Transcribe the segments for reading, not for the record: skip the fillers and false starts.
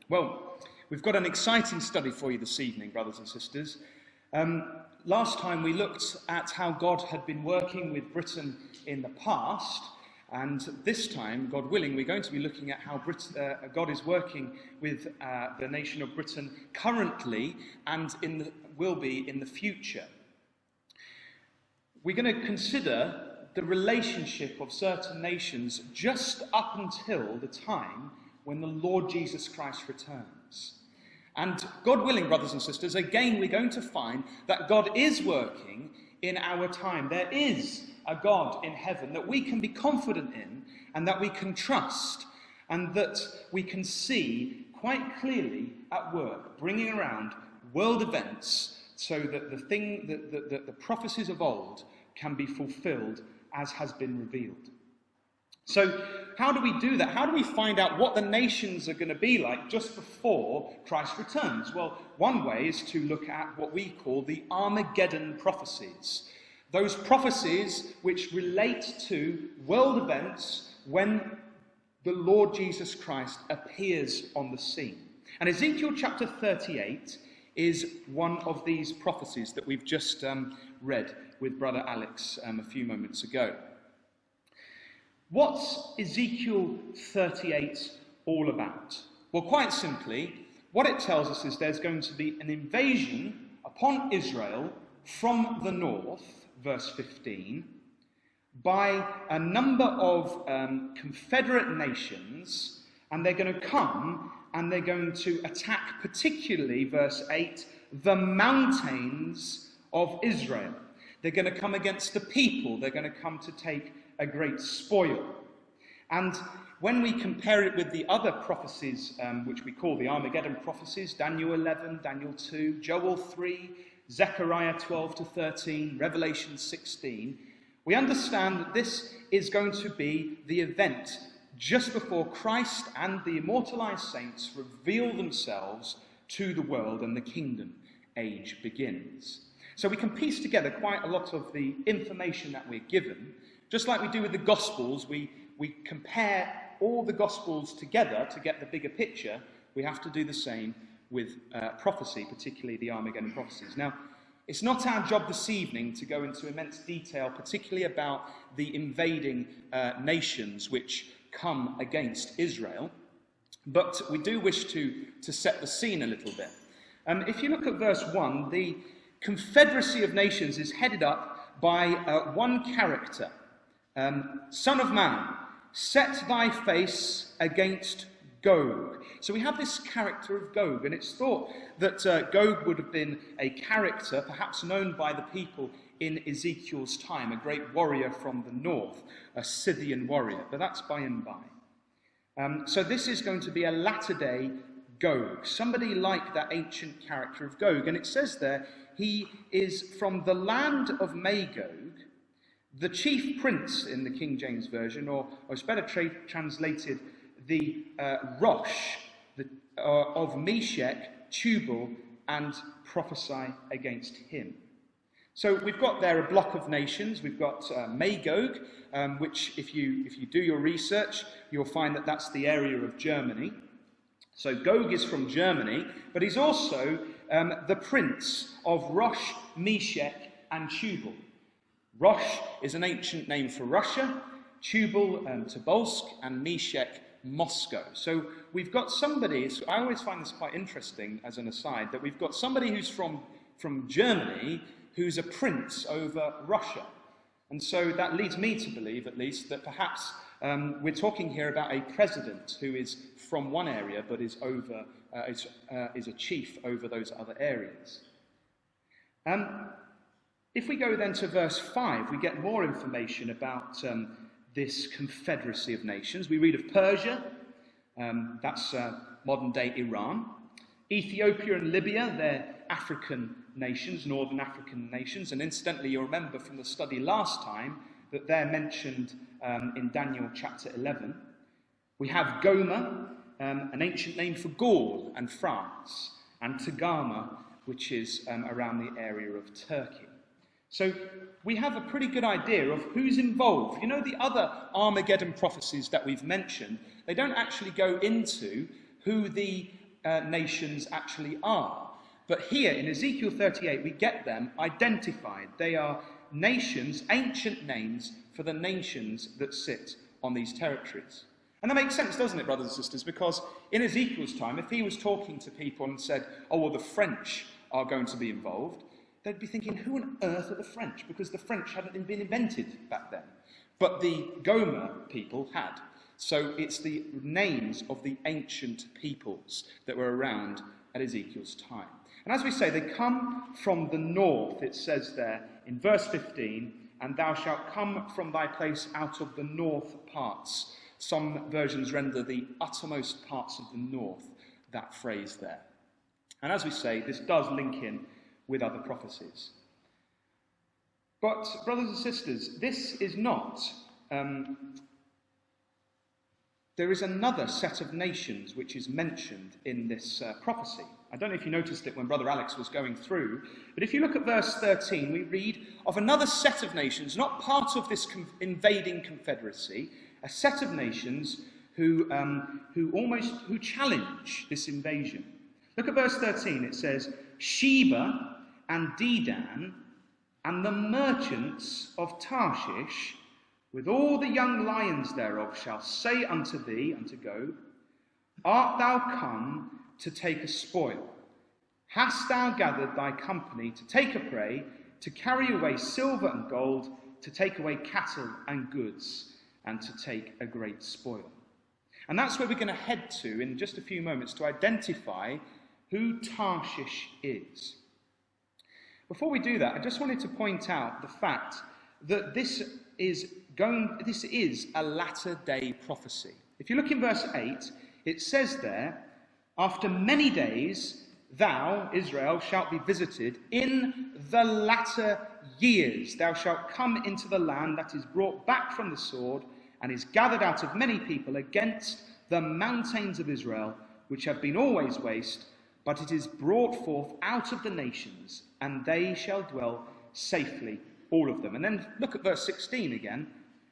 Well, we've got an exciting study for you this evening, brothers and sisters. Last time we looked at how God had been working with Britain in the past, and this time, God willing, we're going to be looking at how God is working with the nation of Britain currently and will be in the future. We're going to consider the relationship of certain nations just up until the time when the Lord Jesus Christ returns. And God willing, brothers and sisters, again we're going to find that God is working in our time. There is a God in heaven that we can be confident in and that we can trust and that we can see quite clearly at work, bringing around world events so that the prophecies of old can be fulfilled as has been revealed. So how do we do that? How do we find out what the nations are going to be like just before Christ returns? Well, one way is to look at what we call the Armageddon prophecies. Those prophecies which relate to world events when the Lord Jesus Christ appears on the scene. And Ezekiel chapter 38 is one of these prophecies that we've just read with Brother Alex a few moments ago. What's Ezekiel 38 all about? Well, quite simply, what it tells us is there's going to be an invasion upon Israel from the north, verse 15, by a number of confederate nations, and they're going to come and they're going to attack, particularly, verse 8, the mountains of Israel. They're going to come against the people. They're going to come to take a great spoil. And when we compare it with the other prophecies, which we call the Armageddon prophecies, Daniel 11, Daniel 2, Joel 3, Zechariah 12 to 13, Revelation 16, we understand that this is going to be the event just before Christ and the immortalized saints reveal themselves to the world and the kingdom age begins. So we can piece together quite a lot of the information that we're given. Just like we do with the Gospels, we compare all the Gospels together to get the bigger picture. We have to do the same with prophecy, particularly the Armageddon prophecies. Now, it's not our job this evening to go into immense detail, particularly about the invading nations which come against Israel, but we do wish to set the scene a little bit. If you look at verse 1, the Confederacy of Nations is headed up by one character. Son of man, set thy face against Gog. So we have this character of Gog, and it's thought that Gog would have been a character perhaps known by the people in Ezekiel's time, a great warrior from the north, a Scythian warrior, but that's by and by. So this is going to be a latter-day Gog, somebody like that ancient character of Gog. And it says there, he is from the land of Magog, the chief prince in the King James Version, or it's better translated, the Rosh of Meshech, Tubal, and prophesy against him. So we've got there a block of nations. We've got Magog, which if you do your research, you'll find that that's the area of Germany. So Gog is from Germany, but he's also the prince of Rosh, Meshech, and Tubal. Rosh is an ancient name for Russia, Tubal, Tobolsk, and Meshech, Moscow. So we've got somebody, I always find this quite interesting as an aside, that we've got somebody who's from Germany who's a prince over Russia. And so that leads me to believe, at least, that perhaps we're talking here about a president who is from one area but is a chief over those other areas. If we go then to verse 5, we get more information about this confederacy of nations. We read of Persia, that's modern-day Iran. Ethiopia and Libya, they're African nations, northern African nations. And incidentally, you'll remember from the study last time that they're mentioned in Daniel chapter 11. We have Gomer, an ancient name for Gaul and France, and Togarmah, which is around the area of Turkey. So we have a pretty good idea of who's involved. You know, the other Armageddon prophecies that we've mentioned, they don't actually go into who the nations actually are. But here in Ezekiel 38, we get them identified. They are nations, ancient names for the nations that sit on these territories. And that makes sense, doesn't it, brothers and sisters? Because in Ezekiel's time, if he was talking to people and said, oh, well, the French are going to be involved, they'd be thinking, who on earth are the French? Because the French hadn't been invented back then. But the Gomer people had. So it's the names of the ancient peoples that were around at Ezekiel's time. And as we say, they come from the north, it says there in verse 15, and thou shalt come from thy place out of the north parts. Some versions render the uttermost parts of the north, that phrase there. And as we say, this does link in with other prophecies. But, brothers and sisters, this is not... there is another set of nations which is mentioned in this prophecy. I don't know if you noticed it when Brother Alex was going through, but if you look at verse 13, we read of another set of nations, not part of this invading confederacy, a set of nations who challenge this invasion. Look at verse 13. It says, Sheba and Dedan and the merchants of Tarshish, with all the young lions thereof, shall say unto thee, unto Gog, art thou come to take a spoil? Hast thou gathered thy company to take a prey, to carry away silver and gold, to take away cattle and goods, and to take a great spoil? And that's where we're going to head to in just a few moments to identify who Tarshish is. Before we do that, I just wanted to point out the fact that this is a latter-day prophecy. If you look in verse 8, it says there, after many days, thou, Israel, shalt be visited in the latter years. Thou shalt come into the land that is brought back from the sword and is gathered out of many people against the mountains of Israel, which have been always waste, but it is brought forth out of the nations, and they shall dwell safely, all of them. And then look at verse 16 again.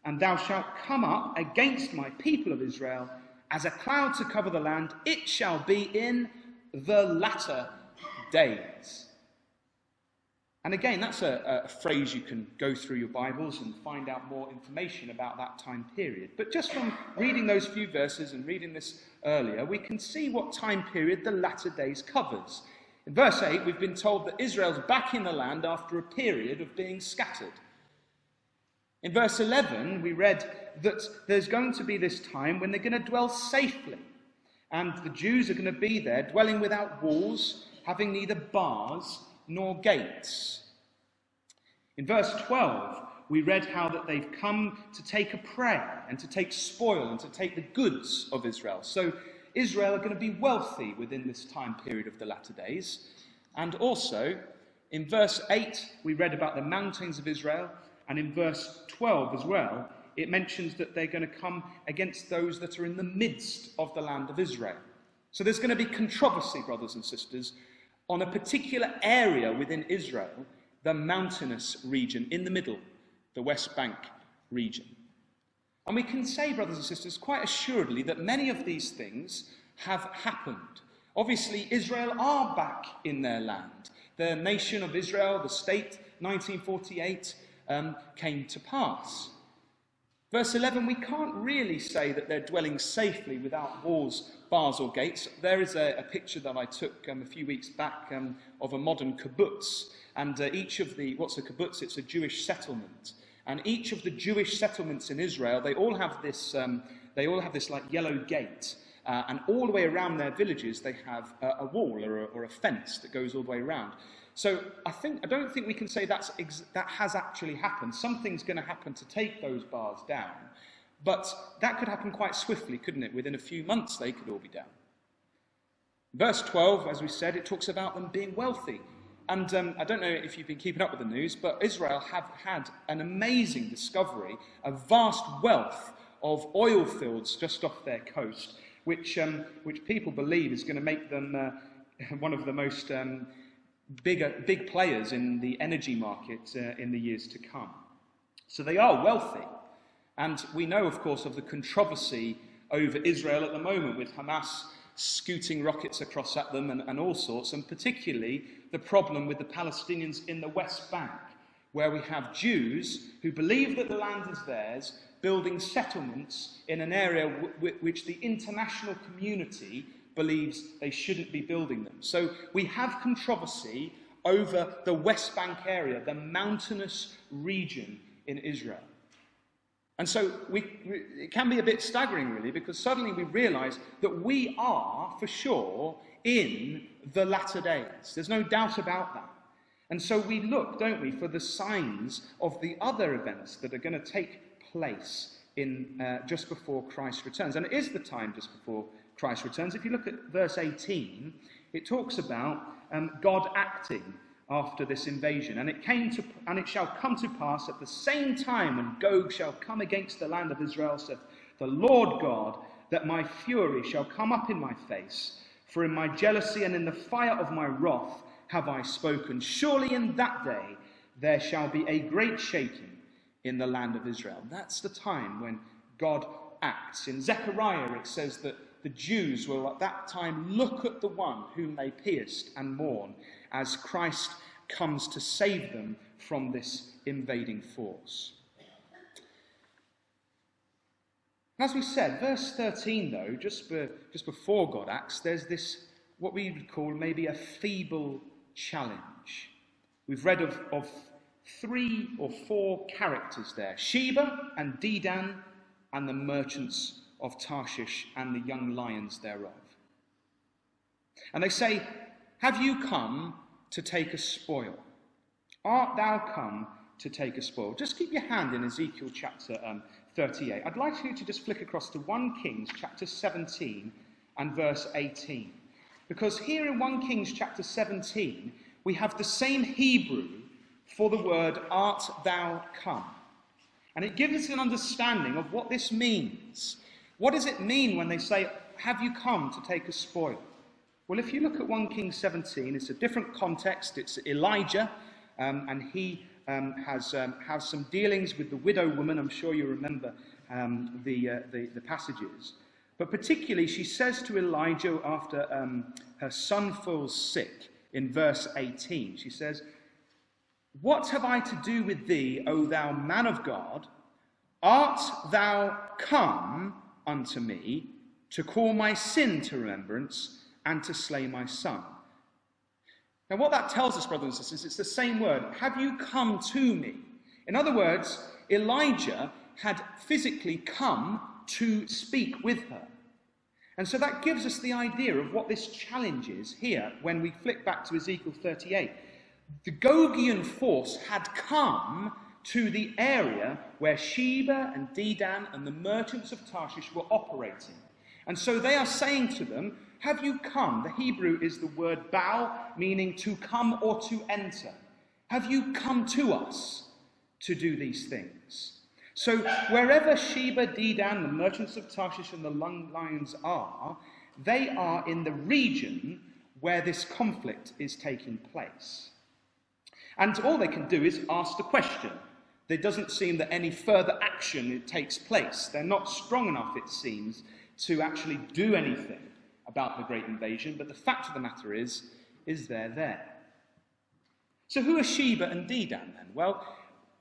And thou shalt come up against my people of Israel as a cloud to cover the land. It shall be in the latter days. And again, that's a phrase you can go through your Bibles and find out more information about that time period. But just from reading those few verses and reading this earlier, we can see what time period the latter days covers. In verse 8, we've been told that Israel's back in the land after a period of being scattered. In verse 11, we read that there's going to be this time when they're going to dwell safely. And the Jews are going to be there, dwelling without walls, having neither bars nor gates. In verse 12, we read how that they've come to take a prey and to take spoil and to take the goods of Israel. So Israel are going to be wealthy within this time period of the latter days. And also, in verse 8, we read about the mountains of Israel. And in verse 12 as well, it mentions that they're going to come against those that are in the midst of the land of Israel. So there's going to be controversy, brothers and sisters, on a particular area within Israel, the mountainous region in the middle, the West Bank region. And we can say, brothers and sisters, quite assuredly that many of these things have happened. Obviously, Israel are back in their land. The nation of Israel, the state, 1948, came to pass. Verse 11, we can't really say that they're dwelling safely without walls, bars or gates. There is a picture that I took a few weeks back of a modern kibbutz. And each of the, what's a kibbutz? It's a Jewish settlement. And each of the Jewish settlements in Israel, they all have this like yellow gate. And all the way around their villages, they have a wall or a fence that goes all the way around. So I don't think we can say that has actually happened. Something's going to happen to take those bars down. But that could happen quite swiftly, couldn't it? Within a few months, they could all be down. Verse 12, as we said, it talks about them being wealthy. And I don't know if you've been keeping up with the news, but Israel have had an amazing discovery, a vast wealth of oil fields just off their coast, which people believe is going to make them one of the most big players in the energy market in the years to come. So they are wealthy. And we know, of course, of the controversy over Israel at the moment, with Hamas scooting rockets across at them and all sorts, and particularly the problem with the Palestinians in the West Bank, where we have Jews who believe that the land is theirs, building settlements in an area which the international community believes they shouldn't be building them. So we have controversy over the West Bank area, the mountainous region in Israel. And so it can be a bit staggering, really, because suddenly we realize that we are, for sure, in the latter days. There's no doubt about that. And so we look, don't we, for the signs of the other events that are going to take place in just before Christ returns. And it is the time just before Christ returns. If you look at verse 18, it talks about God acting after this invasion. And it shall come to pass at the same time when Gog shall come against the land of Israel, saith the Lord God, that my fury shall come up in my face, for in my jealousy and in the fire of my wrath have I spoken. Surely in that day there shall be a great shaking in the land of Israel. That's the time when God acts. In Zechariah it says that the Jews will at that time look at the one whom they pierced and mourn as Christ comes to save them from this invading force. As we said, verse 13 though, just before God acts, there's this, what we would call maybe a feeble challenge. We've read of 3 or 4 characters there: Sheba and Dedan and the merchants of Tarshish and the young lions thereof. And they say, have you come to take a spoil? Art thou come to take a spoil? Just keep your hand in Ezekiel chapter 38. I'd like you to just flick across to 1 Kings chapter 17 and verse 18. Because here in 1 Kings chapter 17, we have the same Hebrew for the word art thou come. And it gives us an understanding of what this means. What does it mean when they say, have you come to take a spoil? Well, if you look at 1 Kings 17, it's a different context. It's Elijah, and he has some dealings with the widow woman. I'm sure you remember the passages. But particularly, she says to Elijah after her son falls sick in verse 18, she says, what have I to do with thee, O thou man of God? Art thou come unto me to call my sin to remembrance and to slay my son? Now what that tells us, brothers and sisters, it's the same word. Have you come to me? In other words, Elijah had physically come to speak with her. And so that gives us the idea of what this challenge is here when we flick back to Ezekiel 38. The Gogian force had come to the area where Sheba and Dedan and the merchants of Tarshish were operating. And so they are saying to them, have you come? The Hebrew is the word bao, meaning to come or to enter. Have you come to us to do these things? So wherever Sheba, Dedan, the merchants of Tarshish and the young lions are, they are in the region where this conflict is taking place. And all they can do is ask the question. There doesn't seem that any further action takes place. They're not strong enough, it seems, to actually do anything about the great invasion, but the fact of the matter is they're there. So who are Sheba and Dedan then? Well,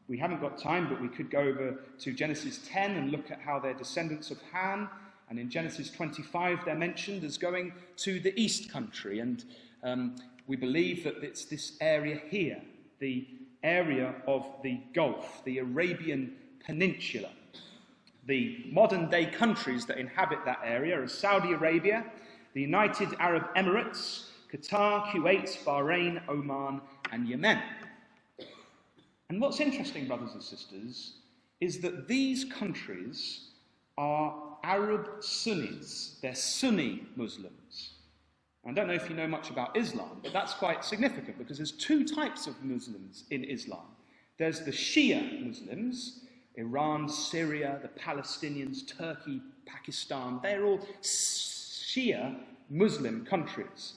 we haven't got time, but we could go over to Genesis 10 and look at how they're descendants of Ham, and in Genesis 25 they're mentioned as going to the east country, and we believe that it's this area here, the area of the Gulf, the Arabian Peninsula. The modern-day countries that inhabit that area are Saudi Arabia, the United Arab Emirates, Qatar, Kuwait, Bahrain, Oman, and Yemen. And what's interesting, brothers and sisters, is that these countries are Arab Sunnis. They're Sunni Muslims. I don't know if you know much about Islam, but that's quite significant because there's 2 types of Muslims in Islam. There's the Shia Muslims, Iran, Syria, the Palestinians, Turkey, Pakistan. They're all Shia Muslim countries.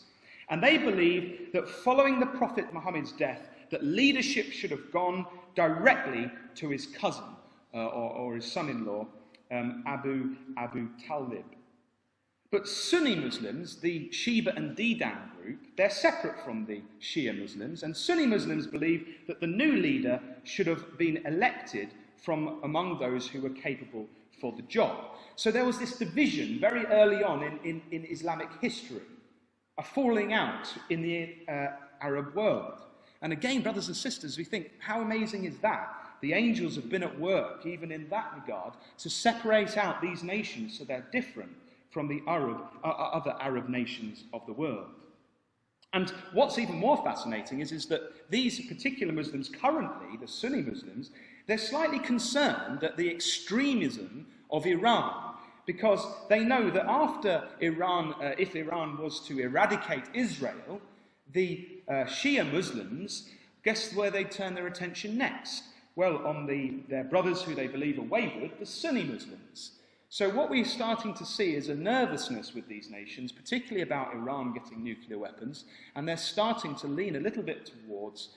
And they believe that following the Prophet Muhammad's death, that leadership should have gone directly to his cousin or his son-in-law, Abu Talib. But Sunni Muslims, the Sheba and Dedan group, they're separate from the Shia Muslims, and Sunni Muslims believe that the new leader should have been elected from among those who were capable for the job. So there was this division very early on in Islamic history, a falling out in the Arab world. And again, brothers and sisters, we think, how amazing is that? The angels have been at work, even in that regard, to separate out these nations so they're different from the other Arab nations of the world. And what's even more fascinating is that these particular Muslims currently, the Sunni Muslims, they're slightly concerned at the extremism of Iran, because they know that after Iran, if Iran was to eradicate Israel, the Shia Muslims, guess where they turn their attention next? Well, on their brothers who they believe are wayward, the Sunni Muslims. So what we're starting to see is a nervousness with these nations, particularly about Iran getting nuclear weapons, and they're starting to lean a little bit towards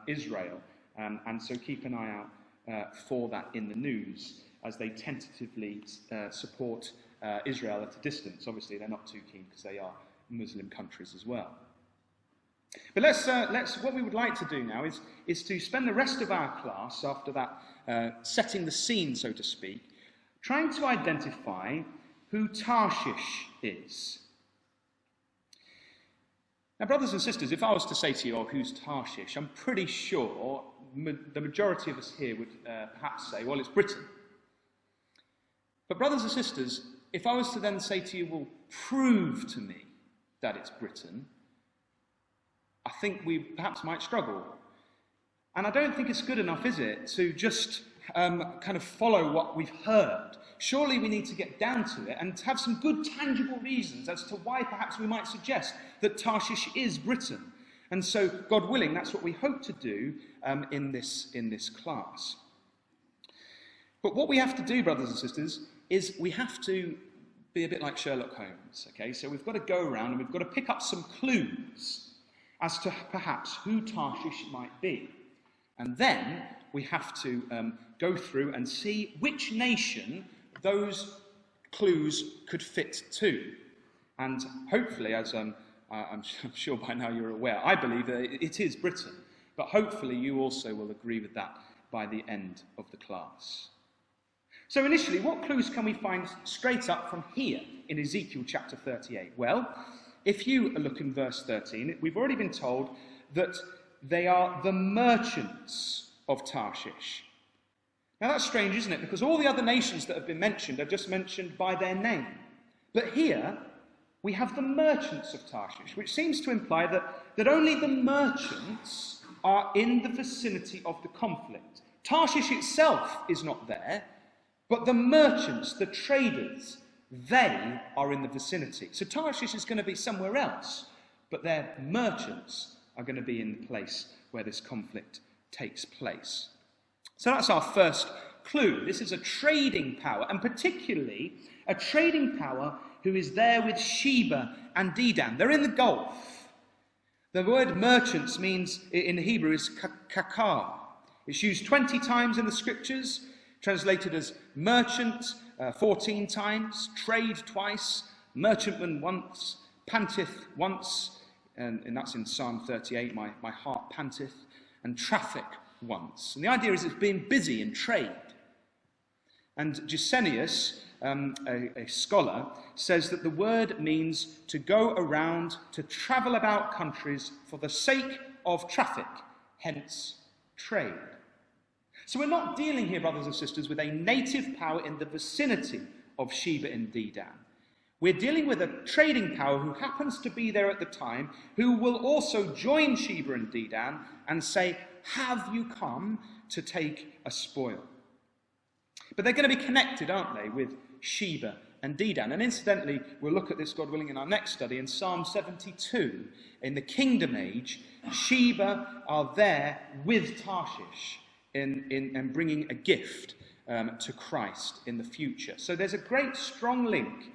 Israel. And so keep an eye out for that in the news as they tentatively support Israel at a distance. Obviously, they're not too keen because they are Muslim countries as well. But what we would like to do now is to spend the rest of our class, after that setting the scene, so to speak, trying to identify who Tarshish is. Now, brothers and sisters, if I was to say to you, oh, who's Tarshish, I'm pretty sure the majority of us here would perhaps say, well, it's Britain. But brothers and sisters, if I was to then say to you, well, prove to me that it's Britain, I think we perhaps might struggle. And I don't think it's good enough, is it, to just kind of follow what we've heard. Surely we need to get down to it and have some good tangible reasons as to why perhaps we might suggest that Tarshish is Britain. And so, God willing, that's what we hope to do in this class. But what we have to do, brothers and sisters, is we have to be a bit like Sherlock Holmes, okay? So we've got to go around and we've got to pick up some clues as to perhaps who Tarshish might be. And then we have to go through and see which nation those clues could fit to. And hopefully, as I'm sure by now you're aware, I believe that it is Britain. But hopefully you also will agree with that by the end of the class. So initially, what clues can we find straight up from here in Ezekiel chapter 38? Well, if you look in verse 13, we've already been told that they are the merchants of Tarshish. Now that's strange, isn't it? Because all the other nations that have been mentioned are just mentioned by their name. But here, we have the merchants of Tarshish, which seems to imply that only the merchants are in the vicinity of the conflict. Tarshish itself is not there, but the merchants, the traders, they are in the vicinity. So Tarshish is going to be somewhere else, but their merchants are going to be in the place where this conflict takes place. So that's our first clue. This is a trading power, and particularly a trading power who is there with Sheba and Dedan. They're in the Gulf. The word merchants means, in Hebrew, is kakar. It's used 20 times in the scriptures, translated as merchant 14 times, trade twice, merchantman once, panteth once, and that's in Psalm 38, my heart panteth, and traffic once. And the idea is it's being busy in trade. And Gesenius, a scholar, says that the word means to go around, to travel about countries for the sake of traffic, hence trade. So we're not dealing here, brothers and sisters, with a native power in the vicinity of Sheba and Dedan. We're dealing with a trading power who happens to be there at the time, who will also join Sheba and Dedan and say, have you come to take a spoil? But they're going to be connected, aren't they, with Sheba and Dedan. And incidentally, we'll look at this, God willing, in our next study in Psalm 72. In the kingdom age, Sheba are there with Tarshish in bringing a gift to Christ in the future. So there's a great strong link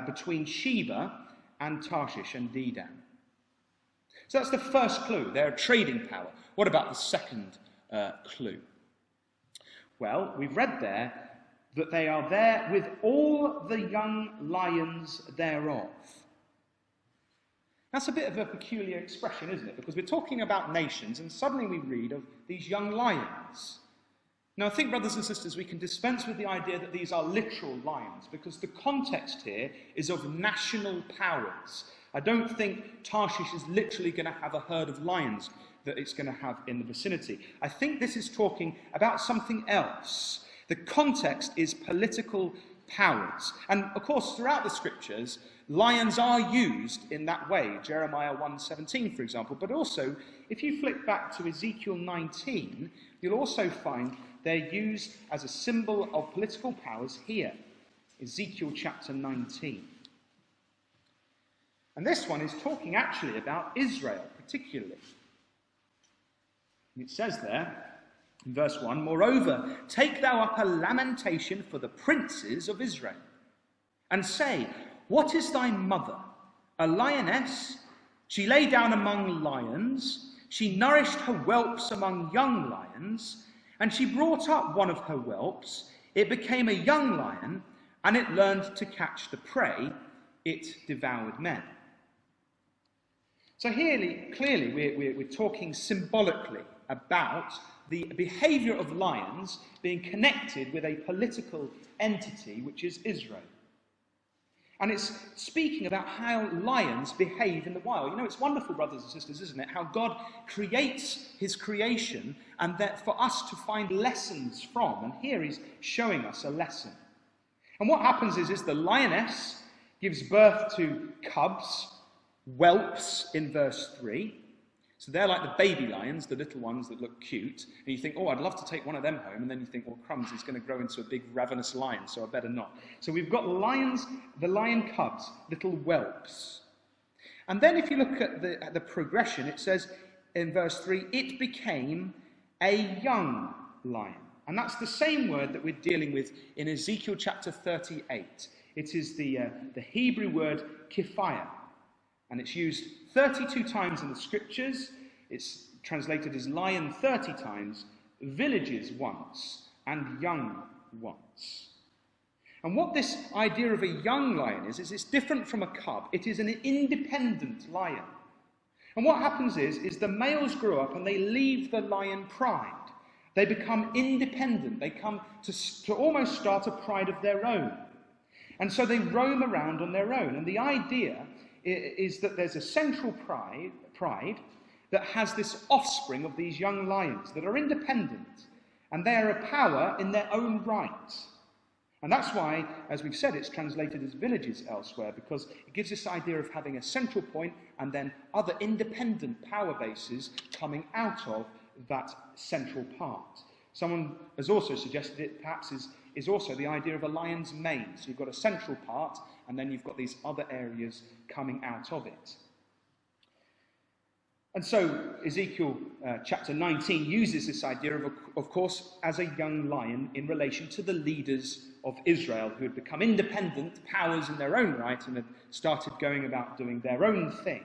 between Sheba and Tarshish and Dedan. So that's the first clue. They're a trading power. What about the second clue? Well, we've read there that they are there with all the young lions thereof. That's a bit of a peculiar expression, isn't it? Because we're talking about nations, and suddenly we read of these young lions. Now, I think, brothers and sisters, we can dispense with the idea that these are literal lions, because the context here is of national powers. I don't think Tarshish is literally going to have a herd of lions that it's going to have in the vicinity. I think this is talking about something else. The context is political powers. And, of course, throughout the scriptures, lions are used in that way. Jeremiah 1:17, for example. But also, if you flick back to Ezekiel 19, you'll also find they're used as a symbol of political powers here. Ezekiel chapter 19. And this one is talking actually about Israel, particularly. It says there, in verse 1, "Moreover, take thou up a lamentation for the princes of Israel, and say, What is thy mother? A lioness? She lay down among lions. She nourished her whelps among young lions, and she brought up one of her whelps. It became a young lion, and it learned to catch the prey. It devoured men." So here, clearly, we're talking symbolically about the behaviour of lions being connected with a political entity, which is Israel. And it's speaking about how lions behave in the wild. You know, it's wonderful, brothers and sisters, isn't it? How God creates his creation, and that for us to find lessons from. And here he's showing us a lesson. And what happens is the lioness gives birth to cubs, whelps in verse 3. So they're like the baby lions, the little ones that look cute. And you think, oh, I'd love to take one of them home. And then you think, well, crumbs, he's going to grow into a big ravenous lion, so I better not. So we've got lions, the lion cubs, little whelps. And then if you look at the progression, it says in verse 3, it became a young lion. And that's the same word that we're dealing with in Ezekiel chapter 38. It is the Hebrew word kiphiah. And it's used 32 times in the scriptures. It's translated as lion 30 times, villages once, and young once. And what this idea of a young lion is it's different from a cub. It is an independent lion. And what happens is the males grow up and they leave the lion pride. They become independent. They come to almost start a pride of their own. And so they roam around on their own. And the idea is that there's a central pride that has this offspring of these young lions that are independent, and they are a power in their own right. And that's why, as we've said, it's translated as villages elsewhere, because it gives this idea of having a central point and then other independent power bases coming out of that central part. Someone has also suggested it perhaps is also the idea of a lion's mane. So you've got a central part, and then you've got these other areas coming out of it. And so Ezekiel chapter 19 uses this idea of course, as a young lion in relation to the leaders of Israel who had become independent powers in their own right and had started going about doing their own thing.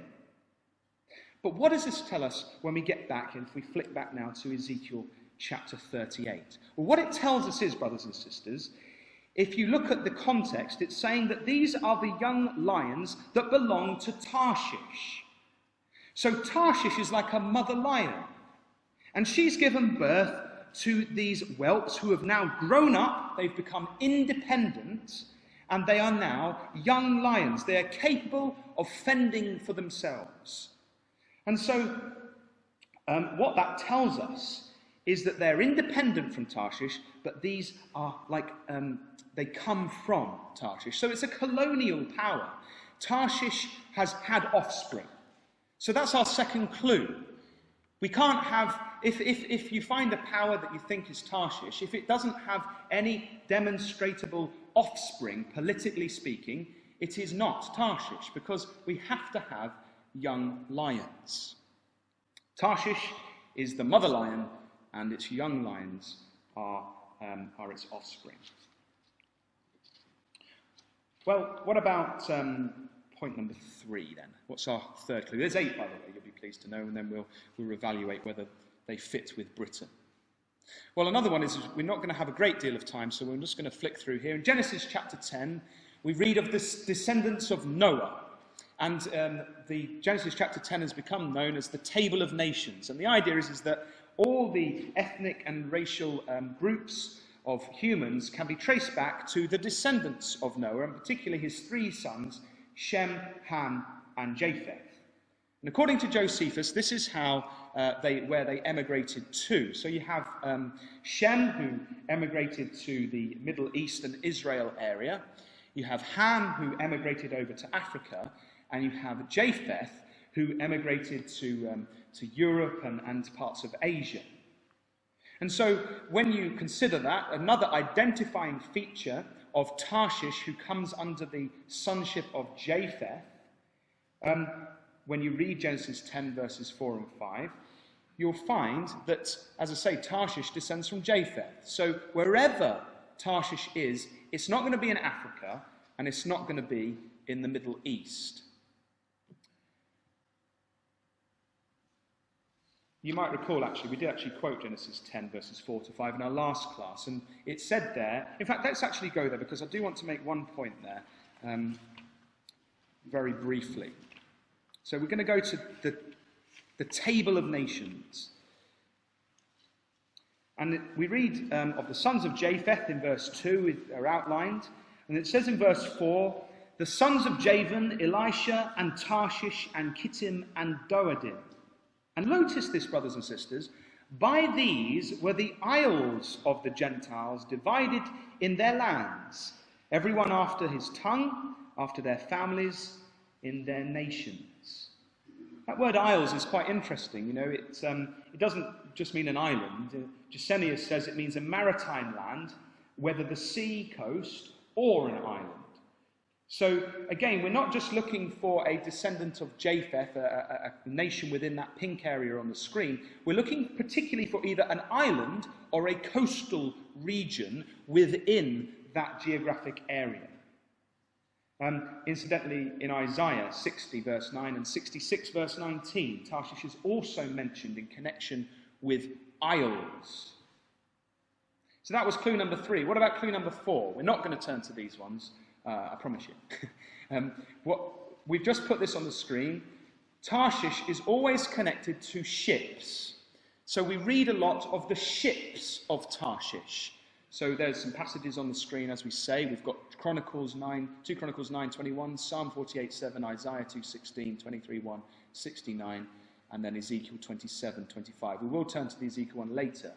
But what does this tell us when we get back, and if we flick back now to Ezekiel chapter 38? Well, what it tells us is, brothers and sisters, if you look at the context, it's saying that these are the young lions that belong to Tarshish. So Tarshish is like a mother lion, and she's given birth to these whelps who have now grown up, they've become independent, and they are now young lions. They are capable of fending for themselves. And so what that tells us is that they're independent from Tarshish, but these are like, they come from Tarshish. So it's a colonial power. Tarshish has had offspring. So that's our second clue. We can't have, if you find a power that you think is Tarshish, if it doesn't have any demonstrable offspring, politically speaking, it is not Tarshish, because we have to have young lions. Tarshish is the mother lion, and its young lions are its offspring. Well, what about point number 3 then? What's our third clue? There's 8, by the way, you'll be pleased to know, and then we'll evaluate whether they fit with Britain. Well, another one is we're not going to have a great deal of time, so we're just going to flick through here. In Genesis chapter 10, we read of the descendants of Noah. And the Genesis chapter 10 has become known as the Table of Nations. And the idea is that all the ethnic and racial groups of humans can be traced back to the descendants of Noah, and particularly his three sons, Shem, Ham, and Japheth. And according to Josephus, this is how where they emigrated to. So you have Shem, who emigrated to the Middle East and Israel area. You have Ham, who emigrated over to Africa. And you have Japheth, who emigrated to Europe and parts of Asia. And so when you consider that, another identifying feature of Tarshish, who comes under the sonship of Japheth, when you read Genesis 10 verses 4 and 5, you'll find that, as I say, Tarshish descends from Japheth. So wherever Tarshish is, it's not going to be in Africa, and it's not going to be in the Middle East. You might recall, actually, we did actually quote Genesis 10, verses 4 to 5 in our last class, and it said there, in fact, let's actually go there, because I do want to make one point there, very briefly. So we're going to go to the Table of Nations. And we read of the sons of Japheth in verse 2, are outlined, and it says in verse 4, the sons of Javan, Elisha, and Tarshish, and Kittim, and Doadim. And notice this, brothers and sisters, by these were the isles of the Gentiles divided in their lands, everyone after his tongue, after their families, in their nations. That word isles is quite interesting. You know, it doesn't just mean an island. Gesenius says it means a maritime land, whether the sea coast or an island. So, again, we're not just looking for a descendant of Japheth, a nation within that pink area on the screen. We're looking particularly for either an island or a coastal region within that geographic area. Incidentally, in Isaiah 60, verse 9, and 66, verse 19, Tarshish is also mentioned in connection with isles. So that was clue number 3. What about clue number 4? We're not going to turn to these ones. I promise you. We've just put this on the screen. Tarshish is always connected to ships. So we read a lot of the ships of Tarshish. So there's some passages on the screen, as we say. We've got 2 Chronicles 9:21, Psalm 48:7, Isaiah 2:16, 23:1, 69, and then Ezekiel 27:25. We will turn to the Ezekiel one later.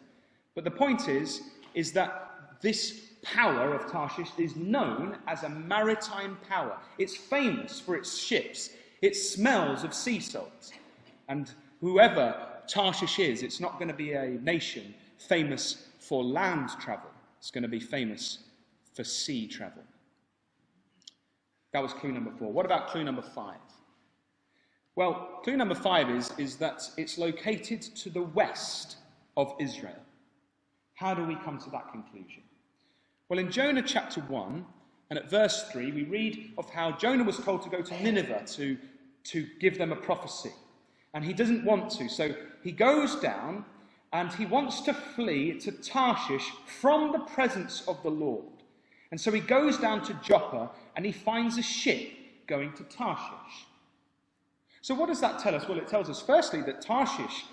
But the point is that this power of Tarshish is known as a maritime power. It's famous for its ships. It smells of sea salt. And whoever Tarshish is, it's not going to be a nation famous for land travel. It's going to be famous for sea travel. That was clue number 4. What about clue number 5? Well, clue number 5 is that it's located to the west of Israel. How do we come to that conclusion? Well, in Jonah chapter 1, and at verse 3, we read of how Jonah was told to go to Nineveh to give them a prophecy. And he doesn't want to, so he goes down and he wants to flee to Tarshish from the presence of the Lord. And so he goes down to Joppa and he finds a ship going to Tarshish. So what does that tell us? Well, it tells us firstly that Tarshish,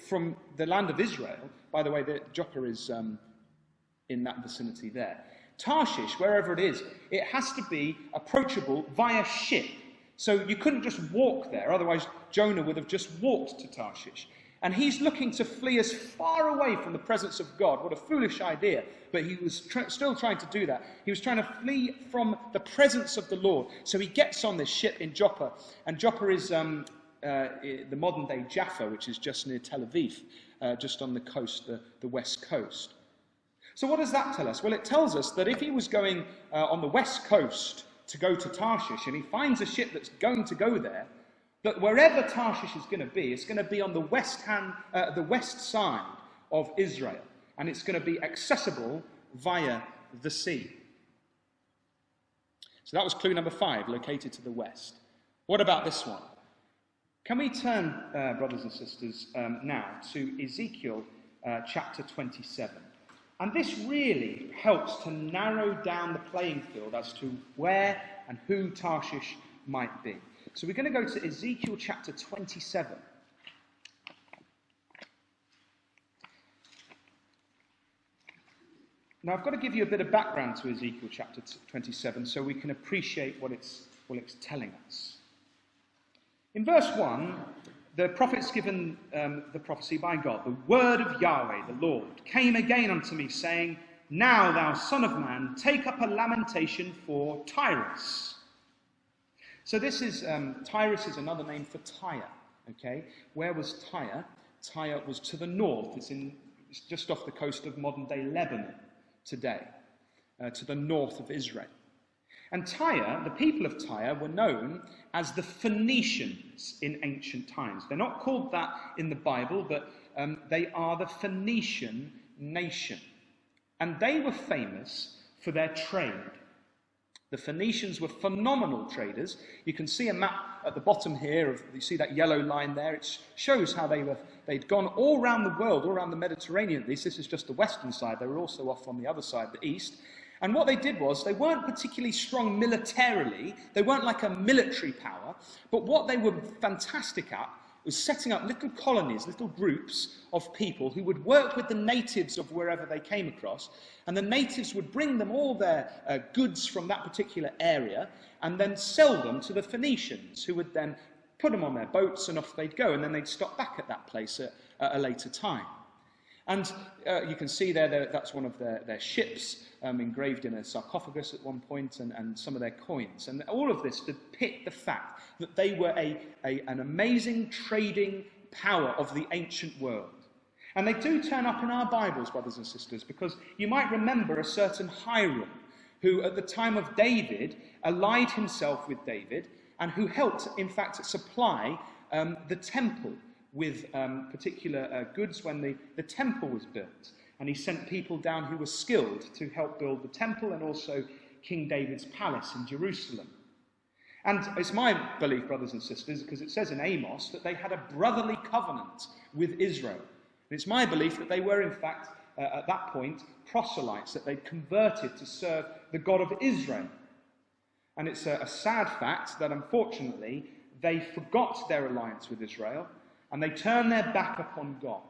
from the land of Israel, by the way, Joppa is in that vicinity there. Tarshish, wherever it is, it has to be approachable via ship. So you couldn't just walk there, otherwise Jonah would have just walked to Tarshish. And he's looking to flee as far away from the presence of God. What a foolish idea. But he was still trying to do that. He was trying to flee from the presence of the Lord. So he gets on this ship in Joppa. And Joppa is the modern-day Jaffa, which is just near Tel Aviv, just on the coast, the west coast. So what does that tell us? Well, it tells us that if he was going on the west coast to go to Tarshish, and he finds a ship that's going to go there, that wherever Tarshish is going to be, it's going to be on the west side of Israel, and it's going to be accessible via the sea. So that was clue number 5, located to the west. What about this one? Can we turn, brothers and sisters, now to Ezekiel chapter 27. And this really helps to narrow down the playing field as to where and who Tarshish might be. So we're going to go to Ezekiel chapter 27. Now I've got to give you a bit of background to Ezekiel chapter 27 so we can appreciate what it's telling us. In verse 1, the prophet's given the prophecy by God. The word of Yahweh, the Lord, came again unto me, saying, Now, thou son of man, take up a lamentation for Tyrus. So this is, Tyrus is another name for Tyre, okay? Where was Tyre? Tyre was to the north. It's just off the coast of modern-day Lebanon today, to the north of Israel. And Tyre, the people of Tyre, were known as the Phoenicians in ancient times. They're not called that in the Bible, but they are the Phoenician nation. And they were famous for their trade. The Phoenicians were phenomenal traders. You can see a map at the bottom here. You see that yellow line there? It shows how they'd gone all around the world, all around the Mediterranean at least. This is just the western side. They were also off on the other side, the east. And what they did was, they weren't particularly strong militarily. They weren't like a military power. But what they were fantastic at was setting up little colonies, little groups of people who would work with the natives of wherever they came across, and the natives would bring them all their goods from that particular area and then sell them to the Phoenicians, who would then put them on their boats and off they'd go, and then they'd stop back at that place at a later time. And you can see there that's one of their ships engraved in a sarcophagus at one point, and some of their coins. And all of this depict the fact that they were an amazing trading power of the ancient world. And they do turn up in our Bibles, brothers and sisters, because you might remember a certain Hiram, who at the time of David allied himself with David, and who helped, in fact, supply the temple with particular goods when the temple was built. And he sent people down who were skilled to help build the temple and also King David's palace in Jerusalem. And it's my belief, brothers and sisters, because it says in Amos that they had a brotherly covenant with Israel. And it's my belief that they were, in fact, at that point, proselytes, that they'd converted to serve the God of Israel. And it's a sad fact that, unfortunately, they forgot their alliance with Israel, and they turned their back upon God.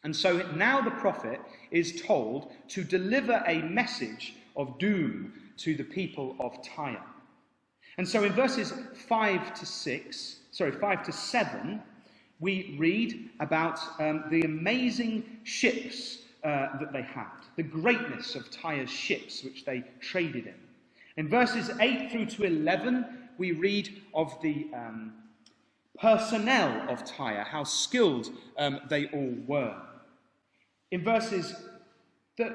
And so now the prophet is told to deliver a message of doom to the people of Tyre. And so in verses 5 to 7, we read about the amazing ships that they had, the greatness of Tyre's ships which they traded in. In verses 8 through to 11, we read of the personnel of Tyre, how skilled they all were. In verses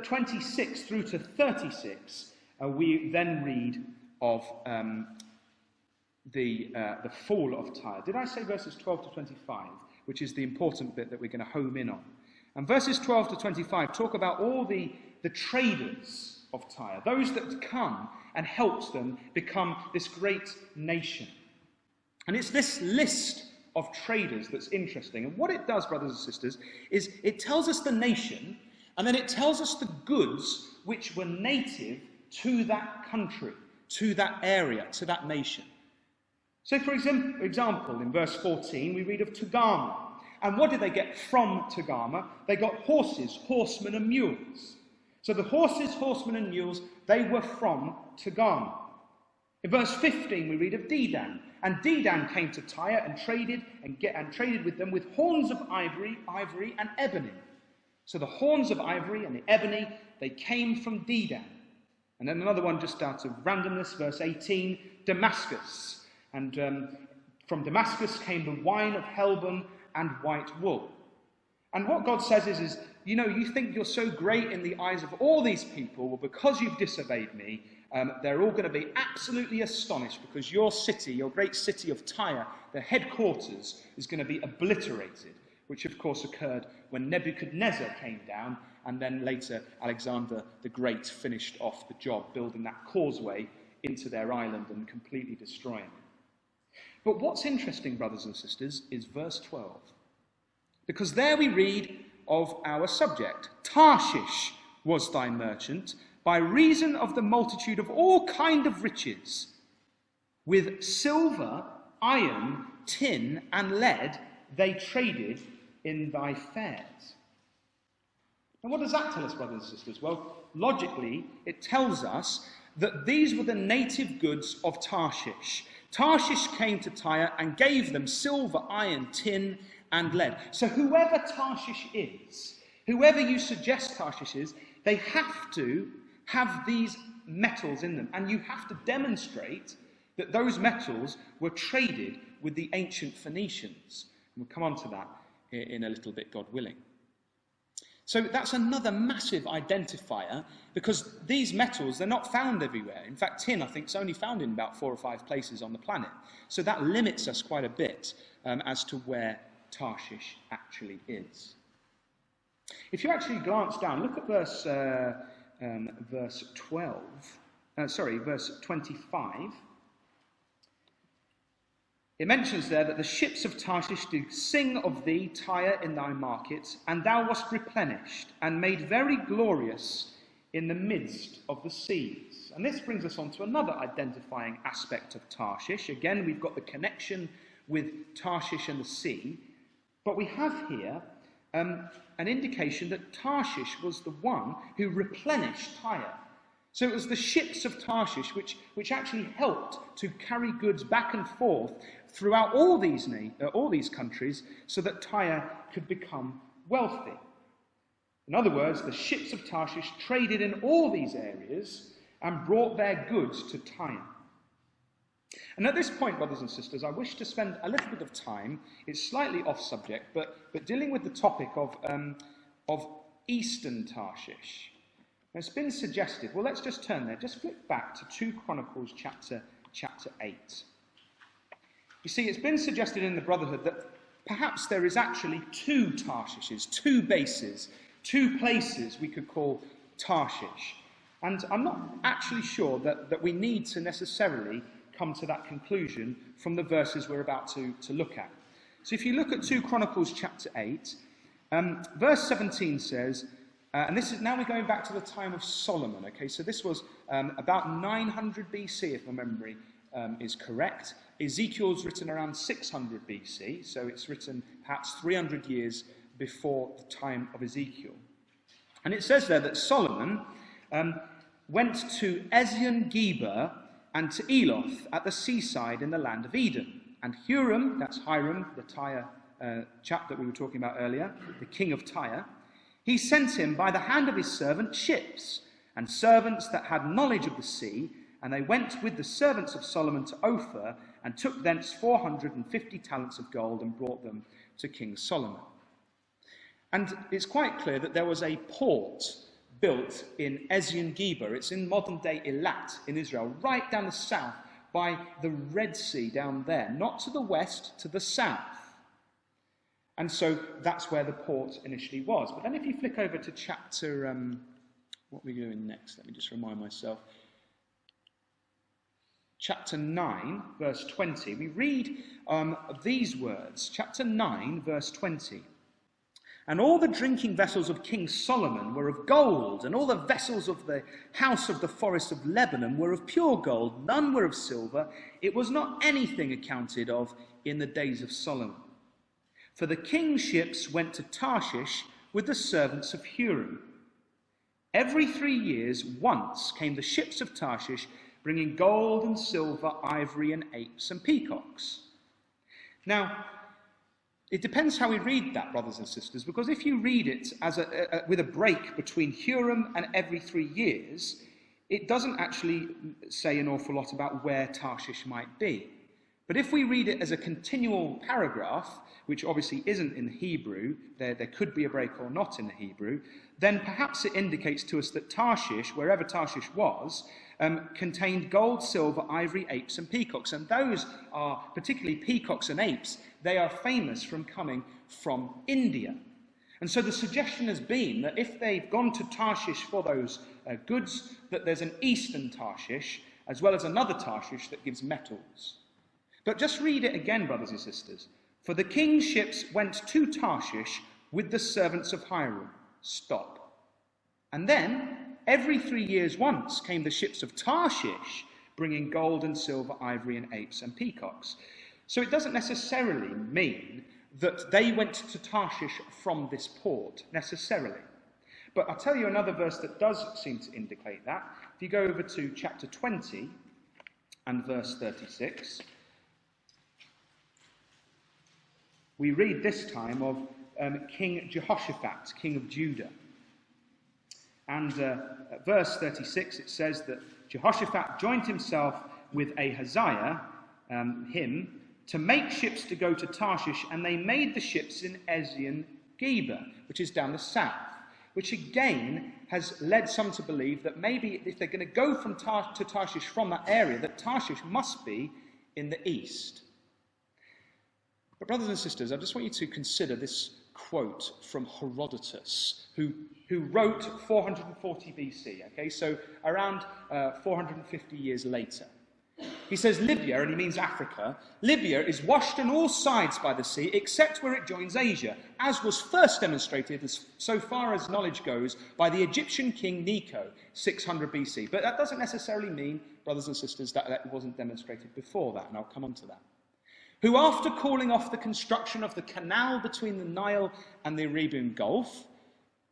26 through to 36, we then read of the fall of Tyre. Did I say verses 12 to 25, which is the important bit that we're going to home in on? And verses 12 to 25 talk about all the traders of Tyre, those that come and helped them become this great nation. And it's this list of traders that's interesting. And what it does, brothers and sisters, is it tells us the nation, and then it tells us the goods which were native to that country, to that area, to that nation. So, for example, in verse 14, we read of Togarmah. And what did they get from Togarmah? They got horses, horsemen, and mules. So the horses, horsemen, and mules, they were from Togarmah. In verse 15, we read of Dedan. And Dedan came to Tyre and traded with them with horns of ivory, and ebony. So the horns of ivory and the ebony, they came from Dedan. And then another one just out of randomness, verse 18, Damascus. And from Damascus came the wine of Helbon and white wool. And what God says is, you think you're so great in the eyes of all these people, well, because you've disobeyed me, they're all going to be absolutely astonished, because your city, your great city of Tyre, the headquarters, is going to be obliterated, which of course occurred when Nebuchadnezzar came down, and then later Alexander the Great finished off the job, building that causeway into their island and completely destroying it. But what's interesting, brothers and sisters, is verse 12. Because there we read of our subject. Tarshish was thy merchant, by reason of the multitude of all kind of riches. With silver, iron, tin, and lead they traded in thy fairs. And what does that tell us, brothers and sisters? Well, logically, it tells us that these were the native goods of Tarshish. Tarshish came to Tyre and gave them silver, iron, tin, and lead. So whoever Tarshish is, whoever you suggest Tarshish is, they have to have these metals in them. And you have to demonstrate that those metals were traded with the ancient Phoenicians. And we'll come on to that in a little bit, God willing. So that's another massive identifier, because these metals, they're not found everywhere. In fact, tin, I think, is only found in about 4 or 5 places on the planet. So that limits us quite a bit as to where Tarshish actually is. If you actually glance down, look at verse 25. It mentions there that the ships of Tarshish did sing of thee, Tyre, in thy markets, and thou wast replenished, and made very glorious in the midst of the seas. And this brings us on to another identifying aspect of Tarshish. Again, we've got the connection with Tarshish and the sea, but we have here an indication that Tarshish was the one who replenished Tyre. So it was the ships of Tarshish which actually helped to carry goods back and forth throughout all these countries, so that Tyre could become wealthy. In other words, the ships of Tarshish traded in all these areas and brought their goods to Tyre. And at this point, brothers and sisters, I wish to spend a little bit of time, it's slightly off subject, but dealing with the topic of Eastern Tarshish. It's been suggested, well, let's just turn there, just flip back to 2 Chronicles chapter 8. You see, it's been suggested in the Brotherhood that perhaps there is actually 2 Tarshishes, 2 bases, 2 places we could call Tarshish. And I'm not actually sure that we need to necessarily come to that conclusion from the verses we're about to look at. So if you look at 2 Chronicles chapter 8, verse 17 says, and this is now we're going back to the time of Solomon, okay? So this was about 900 BC, if my memory is correct. Ezekiel's written around 600 BC, so it's written perhaps 300 years before the time of Ezekiel. And it says there that Solomon went to Ezion-Geber and to Eloth at the seaside in the land of Eden. And Huram, that's Hiram, the Tyre chap that we were talking about earlier, the king of Tyre, he sent him by the hand of his servant ships, and servants that had knowledge of the sea, and they went with the servants of Solomon to Ophir, and took thence 450 talents of gold, and brought them to King Solomon. And it's quite clear that there was a port built in Ezion-Geber. It's in modern-day Eilat in Israel, right down the south by the Red Sea down there, not to the west, to the south. And so that's where the port initially was. But then if you flick over to chapter, what are we doing next? Let me just remind myself. Chapter 9, verse 20, we read these words. Chapter 9, verse 20. And all the drinking vessels of King Solomon were of gold, and all the vessels of the house of the forest of Lebanon were of pure gold. None were of silver. It was not anything accounted of in the days of Solomon. For the king's ships went to Tarshish with the servants of Huram. Every 3 years once came the ships of Tarshish, bringing gold and silver, ivory and apes and peacocks. Now, it depends how we read that, brothers and sisters, because if you read it as with a break between Huram and every 3 years, it doesn't actually say an awful lot about where Tarshish might be. But if we read it as a continual paragraph, which obviously isn't in the Hebrew, there could be a break or not in the Hebrew, then perhaps it indicates to us that Tarshish, wherever Tarshish was, contained gold, silver, ivory, apes and peacocks. And those are, particularly peacocks and apes, they are famous from coming from India. And so the suggestion has been that if they've gone to Tarshish for those goods, that there's an eastern Tarshish, as well as another Tarshish that gives metals. But just read it again, brothers and sisters. For the king's ships went to Tarshish with the servants of Hiram. Stop. And then, every 3 years once came the ships of Tarshish, bringing gold and silver, ivory and apes and peacocks. So it doesn't necessarily mean that they went to Tarshish from this port, necessarily. But I'll tell you another verse that does seem to indicate that. If you go over to chapter 20 and verse 36, we read this time of King Jehoshaphat, king of Judah. And at verse 36 it says that Jehoshaphat joined himself with Ahaziah, him, to make ships to go to Tarshish, and they made the ships in Ezion-Geber, which is down the south, which again has led some to believe that maybe if they're going to go from to Tarshish from that area, that Tarshish must be in the east. But brothers and sisters, I just want you to consider this quote from Herodotus, who wrote 440 BC, okay, so around 450 years later. He says, Libya, and he means Africa, Libya is washed on all sides by the sea, except where it joins Asia, as was first demonstrated, so far as knowledge goes, by the Egyptian king Necho, 600 BC. But that doesn't necessarily mean, brothers and sisters, that it wasn't demonstrated before that, and I'll come on to that. Who, after calling off the construction of the canal between the Nile and the Arabian Gulf,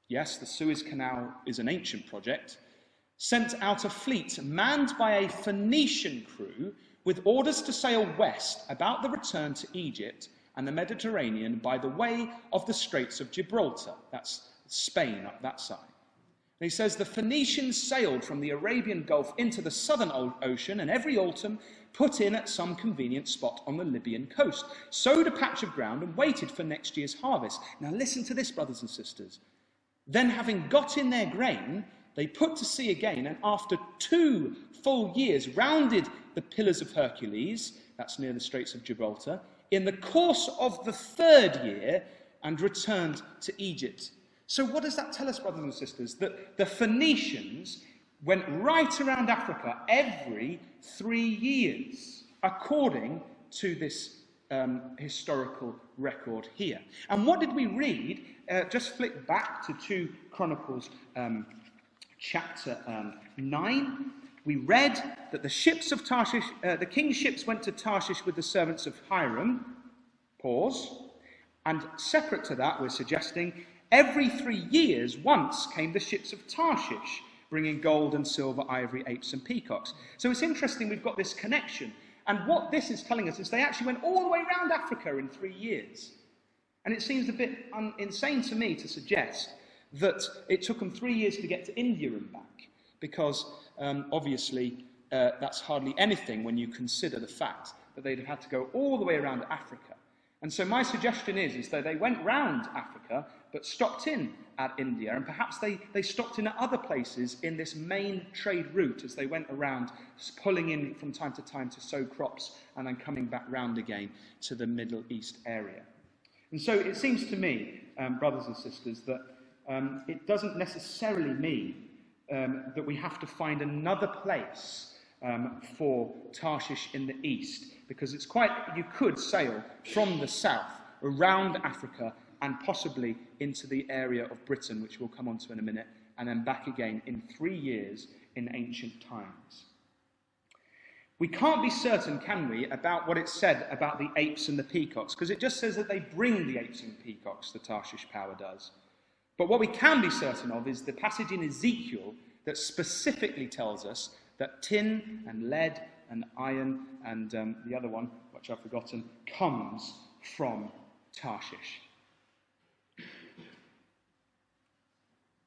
yes, the Suez Canal is an ancient project, sent out a fleet manned by a Phoenician crew with orders to sail west about the return to Egypt and the Mediterranean by the way of the Straits of Gibraltar. That's Spain up that side. And he says the Phoenicians sailed from the Arabian Gulf into the southern ocean, and every autumn put in at some convenient spot on the Libyan coast, sowed a patch of ground and waited for next year's harvest. Now listen to this, brothers and sisters. Then, having got in their grain, they put to sea again, and after 2 full years rounded the Pillars of Hercules, that's near the Straits of Gibraltar, in the course of the 3rd year, and returned to Egypt. So what does that tell us, brothers and sisters? That the Phoenicians went right around Africa every 3 years, according to this historical record here. And what did we read? Just flick back to 2 Chronicles chapter 9. We read that the ships of Tarshish, the king's ships went to Tarshish with the servants of Hiram. Pause. And separate to that, we're suggesting every 3 years once came the ships of Tarshish, bringing gold and silver, ivory, apes and peacocks. So it's interesting we've got this connection. And what this is telling us is they actually went all the way around Africa in 3 years. And it seems a bit insane to me to suggest that it took them 3 years to get to India and back, because obviously that's hardly anything when you consider the fact that they'd have had to go all the way around Africa. And so my suggestion is that they went round Africa, but stopped in at India, and perhaps they stopped in at other places in this main trade route as they went around, pulling in from time to time to sow crops, and then coming back round again to the Middle East area. And so it seems to me, brothers and sisters, that it doesn't necessarily mean that we have to find another place for Tarshish in the east, because it's quite, you could sail from the south around Africa and possibly into the area of Britain, which we'll come on to in a minute, and then back again in 3 years in ancient times. We can't be certain, can we, about what it said about the apes and the peacocks, because it just says that they bring the apes and peacocks, the Tarshish power does. But what we can be certain of is the passage in Ezekiel that specifically tells us that tin and lead and iron and the other one, which I've forgotten, comes from Tarshish.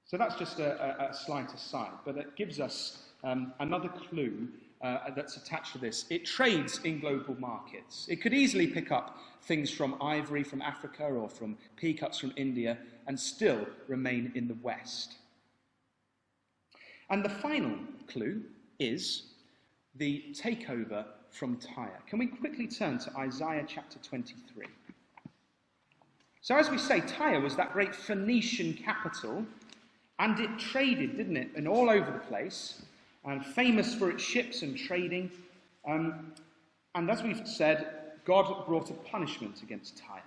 So that's just a slight aside, but it gives us another clue that's attached to this. It trades in global markets. It could easily pick up things from ivory from Africa or from peacocks from India and still remain in the West. And the final clue is the takeover from Tyre. Can we quickly turn to Isaiah chapter 23? So as we say, Tyre was that great Phoenician capital, and it traded, didn't it, and all over the place, and famous for its ships and trading. And as we've said, God brought a punishment against Tyre.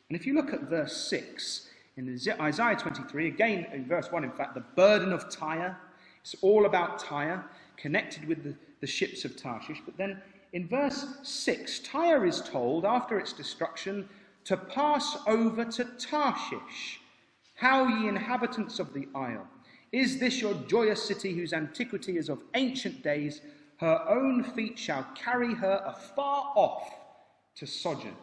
And if you look at verse 6 In Isaiah 23, again in verse 1, in fact, the burden of Tyre. It's all about Tyre, connected with the ships of Tarshish. But then in verse 6, Tyre is told, after its destruction, to pass over to Tarshish. How, ye inhabitants of the isle, is this your joyous city, whose antiquity is of ancient days? Her own feet shall carry her afar off to sojourn.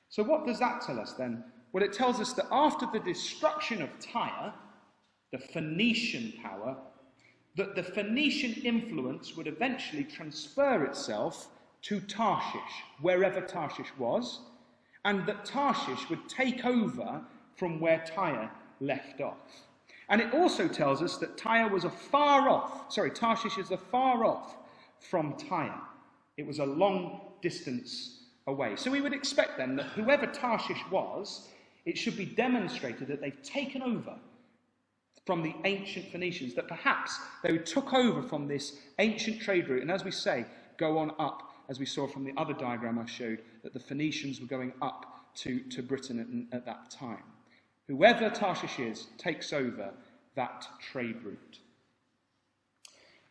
So what does that tell us then? Well, it tells us that after the destruction of Tyre, the Phoenician power, that the Phoenician influence would eventually transfer itself to Tarshish, wherever Tarshish was, and that Tarshish would take over from where Tyre left off. And it also tells us that Tarshish is afar off from Tyre. It was a long distance away. So we would expect then that whoever Tarshish was, it should be demonstrated that they've taken over from the ancient Phoenicians, that perhaps they took over from this ancient trade route, and as we say, go on up, as we saw from the other diagram I showed, that the Phoenicians were going up to Britain at that time. Whoever Tarshish is takes over that trade route.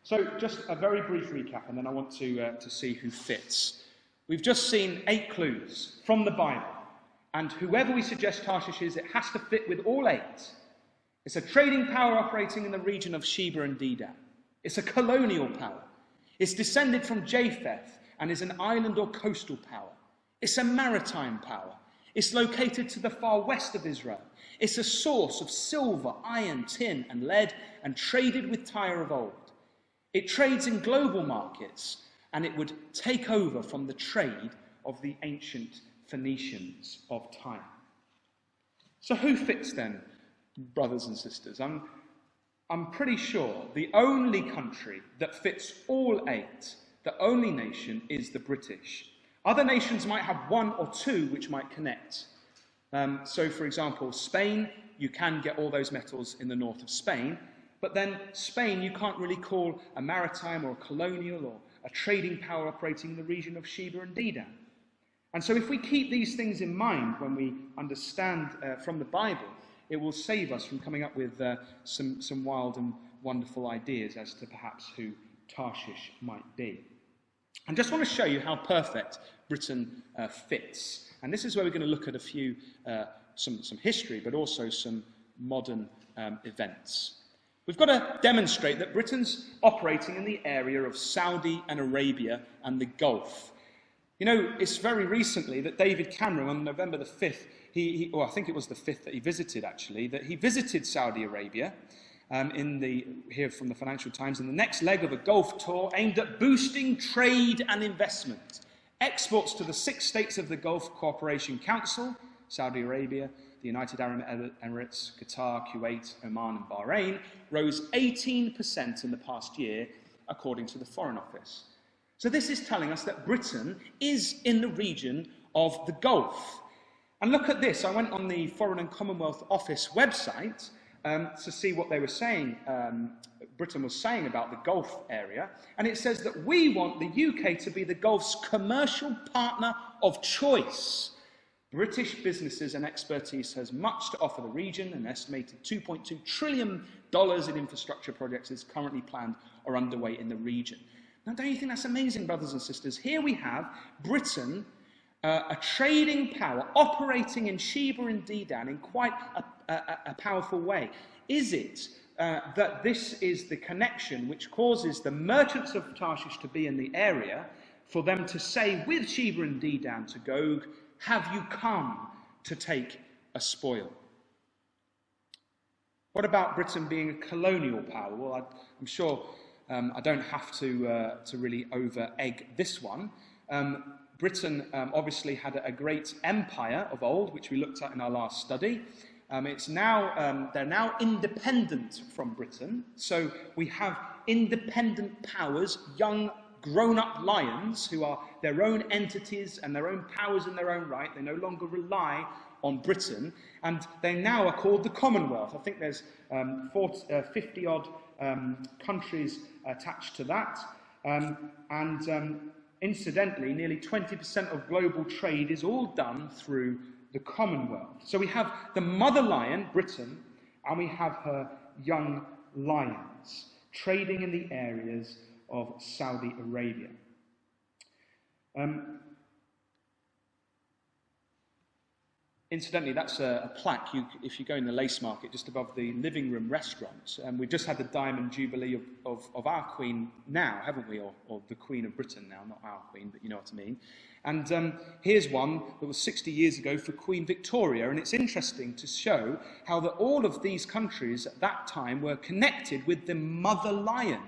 So just a very brief recap, and then I want to see who fits. We've just seen 8 clues from the Bible, and whoever we suggest Tarshish is, it has to fit with all 8. It's a trading power operating in the region of Sheba and Dedan. It's a colonial power. It's descended from Japheth and is an island or coastal power. It's a maritime power. It's located to the far west of Israel. It's a source of silver, iron, tin, and lead, and traded with Tyre of old. It trades in global markets, and it would take over from the trade of the ancient Phoenicians of Tyre. So who fits then, brothers and sisters? I'm pretty sure the only country that fits all 8, the only nation, is the British. Other nations might have 1 or 2 which might connect. So, for example, Spain, you can get all those metals in the north of Spain, but then Spain you can't really call a maritime or a colonial or a trading power operating in the region of Sheba and Dedan. And so if we keep these things in mind when we understand from the Bible, it will save us from coming up with some wild and wonderful ideas as to perhaps who Tarshish might be. I just want to show you how perfect Britain fits. And this is where we're going to look at a few, some history, but also some modern events. We've got to demonstrate that Britain's operating in the area of Saudi and Arabia and the Gulf. You know, it's very recently that David Cameron, on November the 5th, I think it was the 5th that he visited actually, that he visited Saudi Arabia, here from the Financial Times, in the next leg of a Gulf tour aimed at boosting trade and investment. Exports to the 6 states of the Gulf Cooperation Council, Saudi Arabia, the United Arab Emirates, Qatar, Kuwait, Oman and Bahrain, rose 18% in the past year, according to the Foreign Office. So this is telling us that Britain is in the region of the Gulf. And look at this. I went on the Foreign and Commonwealth Office website to see what they were saying, Britain was saying about the Gulf area. And it says that we want the UK to be the Gulf's commercial partner of choice. British businesses and expertise has much to offer the region. An estimated $2.2 trillion in infrastructure projects is currently planned or underway in the region. Now, don't you think that's amazing, brothers and sisters? Here we have Britain, a trading power, operating in Sheba and Dedan in quite a powerful way. Is it that this is the connection which causes the merchants of Tarshish to be in the area, for them to say with Sheba and Dedan to Gog, have you come to take a spoil? What about Britain being a colonial power? Well, I'm sure I don't have to really over-egg this one. Britain obviously had a great empire of old, which we looked at in our last study. They're now independent from Britain. So we have independent powers, young grown-up lions who are their own entities and their own powers in their own right. They no longer rely on Britain, and they now are called the Commonwealth. I think there's 50-odd countries attached to that, and incidentally, nearly 20% of global trade is all done through the Commonwealth. So we have the mother lion, Britain, and we have her young lions trading in the areas of Saudi Arabia. Incidentally, that's a plaque if you go in the Lace Market just above the living room restaurant. We've just had the Diamond Jubilee of our Queen now, haven't we? Or the Queen of Britain now, not our Queen, but you know what I mean. And here's one that was 60 years ago for Queen Victoria, and it's interesting to show how that all of these countries at that time were connected with the mother lion.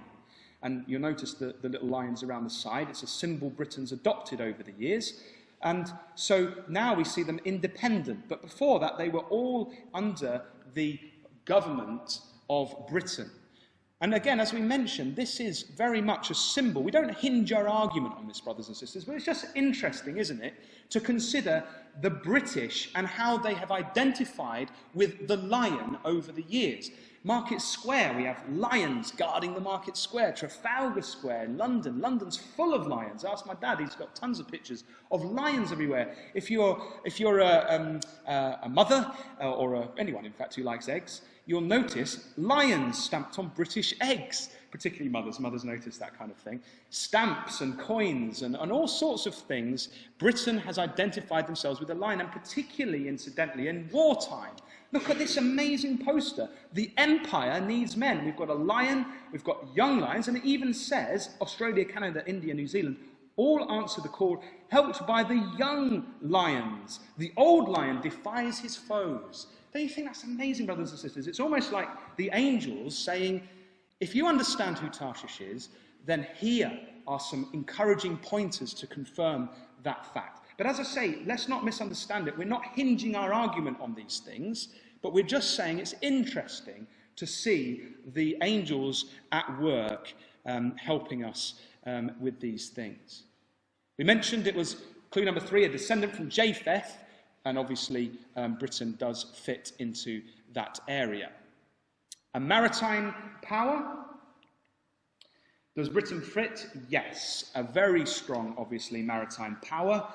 And you'll notice the little lions around the side. It's a symbol Britain's adopted over the years. And so now we see them independent. But before that, they were all under the government of Britain. And again, as we mentioned, this is very much a symbol. We don't hinge our argument on this, brothers and sisters, but it's just interesting, isn't it, to consider the British and how they have identified with the lion over the years. Market Square, we have lions guarding the Market Square. Trafalgar Square in London. London's full of lions. Ask my dad, he's got tons of pictures of lions everywhere. If you're a mother, or anyone, in fact, who likes eggs, you'll notice lions stamped on British eggs, particularly mothers. Mothers notice that kind of thing. Stamps and coins and all sorts of things. Britain has identified themselves with a lion, and particularly, incidentally, in wartime. Look at this amazing poster. The empire needs men. We've got a lion, we've got young lions, and it even says Australia, Canada, India, New Zealand all answer the call, helped by the young lions. The old lion defies his foes. Don't you think that's amazing, brothers and sisters? It's almost like the angels saying, if you understand who Tarshish is, then here are some encouraging pointers to confirm that fact. But as I say, let's not misunderstand it. We're not hinging our argument on these things, but we're just saying it's interesting to see the angels at work helping us with these things. We mentioned it was clue number 3, a descendant from Japheth, and obviously Britain does fit into that area. A maritime power. Does Britain fit? Yes. A very strong, obviously, maritime power.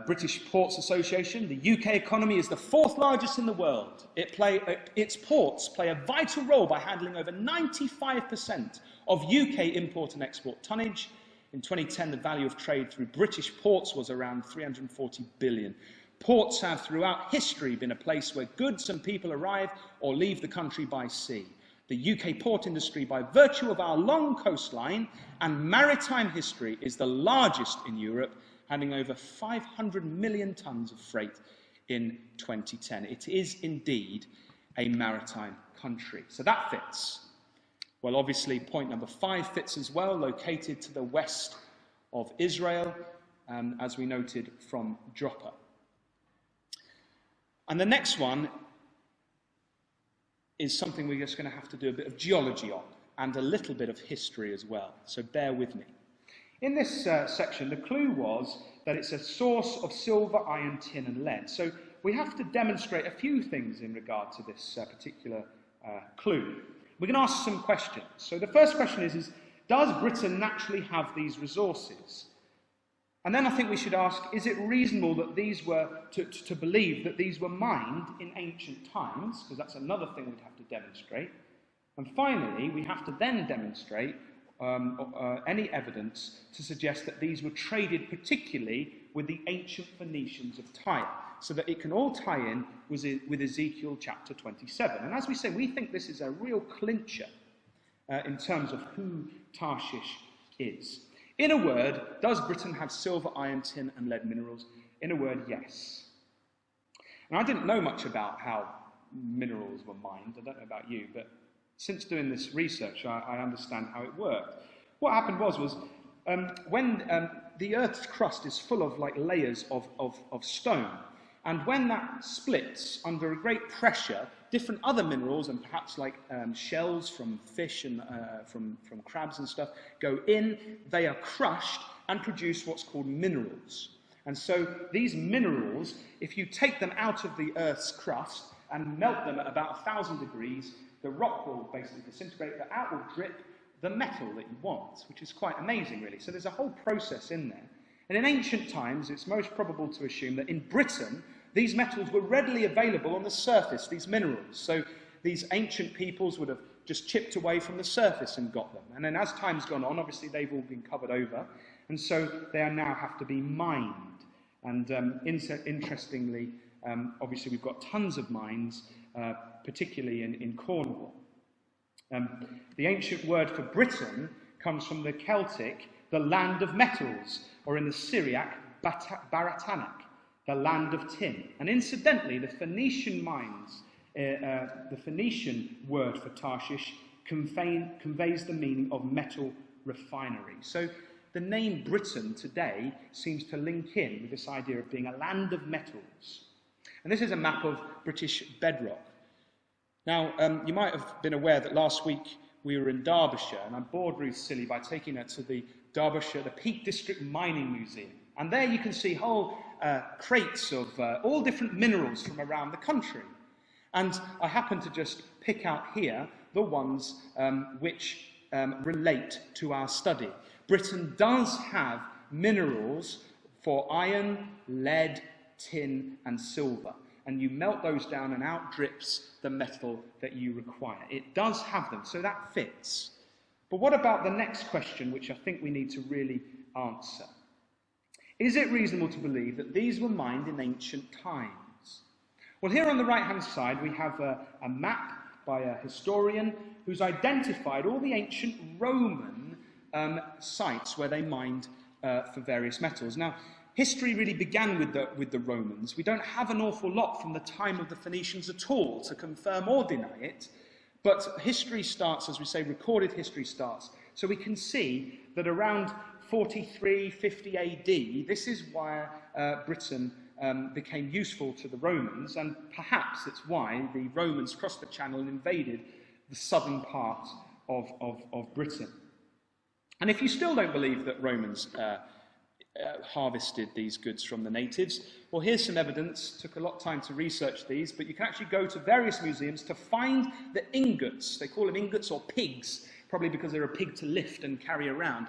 British Ports Association, the UK economy is the 4th largest in the world. Its ports play a vital role by handling over 95% of UK import and export tonnage. In 2010, the value of trade through British ports was around 340 billion. Ports have throughout history been a place where goods and people arrive or leave the country by sea. The UK port industry, by virtue of our long coastline and maritime history, is the largest in Europe, handling over 500 million tonnes of freight in 2010. It is indeed a maritime country. So that fits. Well, obviously, point number 5 fits as well, located to the west of Israel, as we noted from Joppa. And the next one is something we're just going to have to do a bit of geology on, and a little bit of history as well. So bear with me. In this section, the clue was that it's a source of silver, iron, tin and lead. So we have to demonstrate a few things in regard to this particular clue. We're going to ask some questions. So the first question is does Britain naturally have these resources? And then I think we should ask, is it reasonable that these were, to believe that these were mined in ancient times? Because that's another thing we'd have to demonstrate. And finally, we have to then demonstrate any evidence to suggest that these were traded particularly with the ancient Phoenicians of Tyre, so that it can all tie in with Ezekiel chapter 27. And as we say, we think this is a real clincher in terms of who Tarshish is. In a word, does Britain have silver, iron, tin and lead minerals? In a word, yes. And I didn't know much about how minerals were mined. I don't know about you, but since doing this research, I understand how it worked. What happened was when the Earth's crust is full of like layers of stone, and when that splits under a great pressure, different other minerals and perhaps like shells from fish and from crabs and stuff go in. They are crushed and produce what's called minerals. And so these minerals, if you take them out of the Earth's crust and melt them at about 1,000 degrees, the rock will basically disintegrate, but out will drip the metal that you want, which is quite amazing, really. So there's a whole process in there. And in ancient times, it's most probable to assume that in Britain, These metals were readily available on the surface, these minerals. So these ancient peoples would have just chipped away from the surface and got them. And then as time's gone on, obviously they've all been covered over, and so they now have to be mined. And interestingly, obviously we've got tons of mines, particularly in Cornwall. The ancient word for Britain comes from the Celtic, the land of metals, or in the Syriac, Baratanak, the land of tin. And incidentally, the Phoenician mines, the Phoenician word for Tarshish conveys the meaning of metal refinery. So the name Britain today seems to link in with this idea of being a land of metals. And this is a map of British bedrock. Now, you might have been aware that last week we were in Derbyshire, and I bored Ruth silly by taking her to the Derbyshire, the Peak District Mining Museum. And there you can see whole crates of all different minerals from around the country. And I happened to just pick out here the ones which relate to our study. Britain does have minerals for iron, lead, tin and silver. And you melt those down and out drips the metal that you require. It does have them, so that fits. But what about the next question, which I think we need to really answer? Is it reasonable to believe that these were mined in ancient times? Well, here on the right-hand side, we have a map by a historian who's identified all the ancient Roman sites where they mined for various metals. Now, history really began with the Romans. We don't have an awful lot from the time of the Phoenicians at all to confirm or deny it, but history starts, as we say, recorded history starts. So we can see that around 43, 50 AD, this is why Britain became useful to the Romans, and perhaps it's why the Romans crossed the Channel and invaded the southern part of Britain. And if you still don't believe that Romans harvested these goods from the natives, well, here's some evidence. Took a lot of time to research these, but you can actually go to various museums to find the ingots. They call them ingots or pigs, probably because they're a pig to lift and carry around,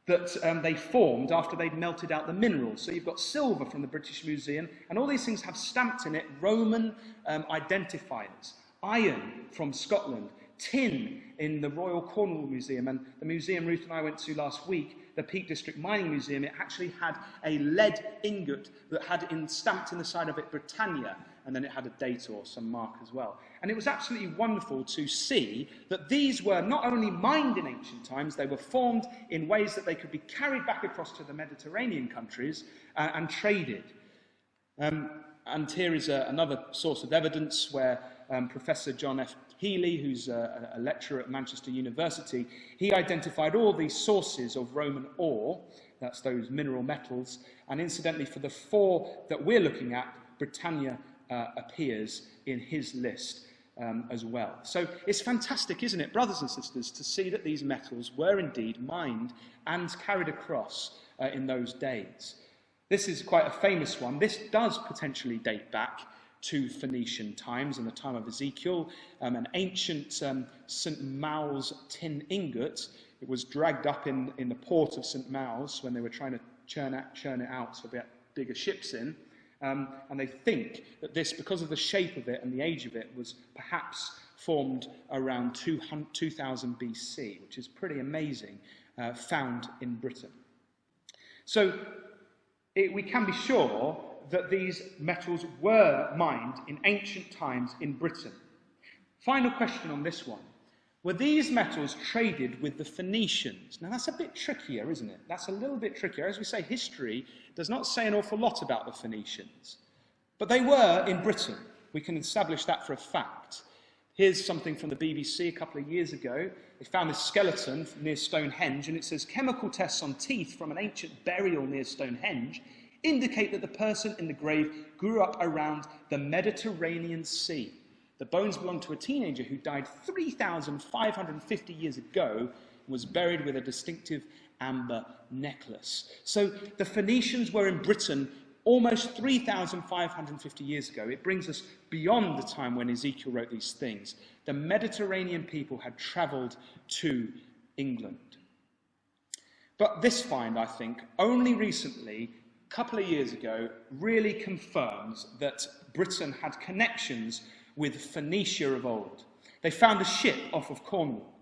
that they formed after they'd melted out the minerals. So you've got silver from the British Museum, and all these things have stamped in it Roman identifiers. Iron from Scotland, tin in the Royal Cornwall Museum, and the museum Ruth and I went to last week, the Peak District Mining Museum, it actually had a lead ingot that had stamped in the side of it Britannia, and then it had a date or some mark as well. And it was absolutely wonderful to see that these were not only mined in ancient times, they were formed in ways that they could be carried back across to the Mediterranean countries and traded. And here is another source of evidence where Professor John F. Healy, who's a lecturer at Manchester University, he identified all these sources of Roman ore, that's those mineral metals, and incidentally for the four that we're looking at, Britannia appears in his list as well. So it's fantastic, isn't it, brothers and sisters, to see that these metals were indeed mined and carried across in those days. This is quite a famous one. This does potentially date back to Phoenician times, in the time of Ezekiel, an ancient St. Mawes tin ingot. It was dragged up in the port of St. Mawes when they were trying to churn it out so they had bigger ships in. And they think that this, because of the shape of it and the age of it, was perhaps formed around 2000 BC, which is pretty amazing, found in Britain. So we can be sure that these metals were mined in ancient times in Britain. Final question on this one. Were these metals traded with the Phoenicians? Now that's a bit trickier, isn't it? That's a little bit trickier. As we say, history does not say an awful lot about the Phoenicians. But they were in Britain. We can establish that for a fact. Here's something from the BBC a couple of years ago. They found this skeleton near Stonehenge, and it says, chemical tests on teeth from an ancient burial near Stonehenge indicate that the person in the grave grew up around the Mediterranean Sea. The bones belong to a teenager who died 3,550 years ago and was buried with a distinctive amber necklace. So the Phoenicians were in Britain almost 3,550 years ago. It brings us beyond the time when Ezekiel wrote these things. The Mediterranean people had travelled to England. But this find, I think, only recently a couple of years ago really confirms that Britain had connections with Phoenicia of old. They found a ship off of Cornwall,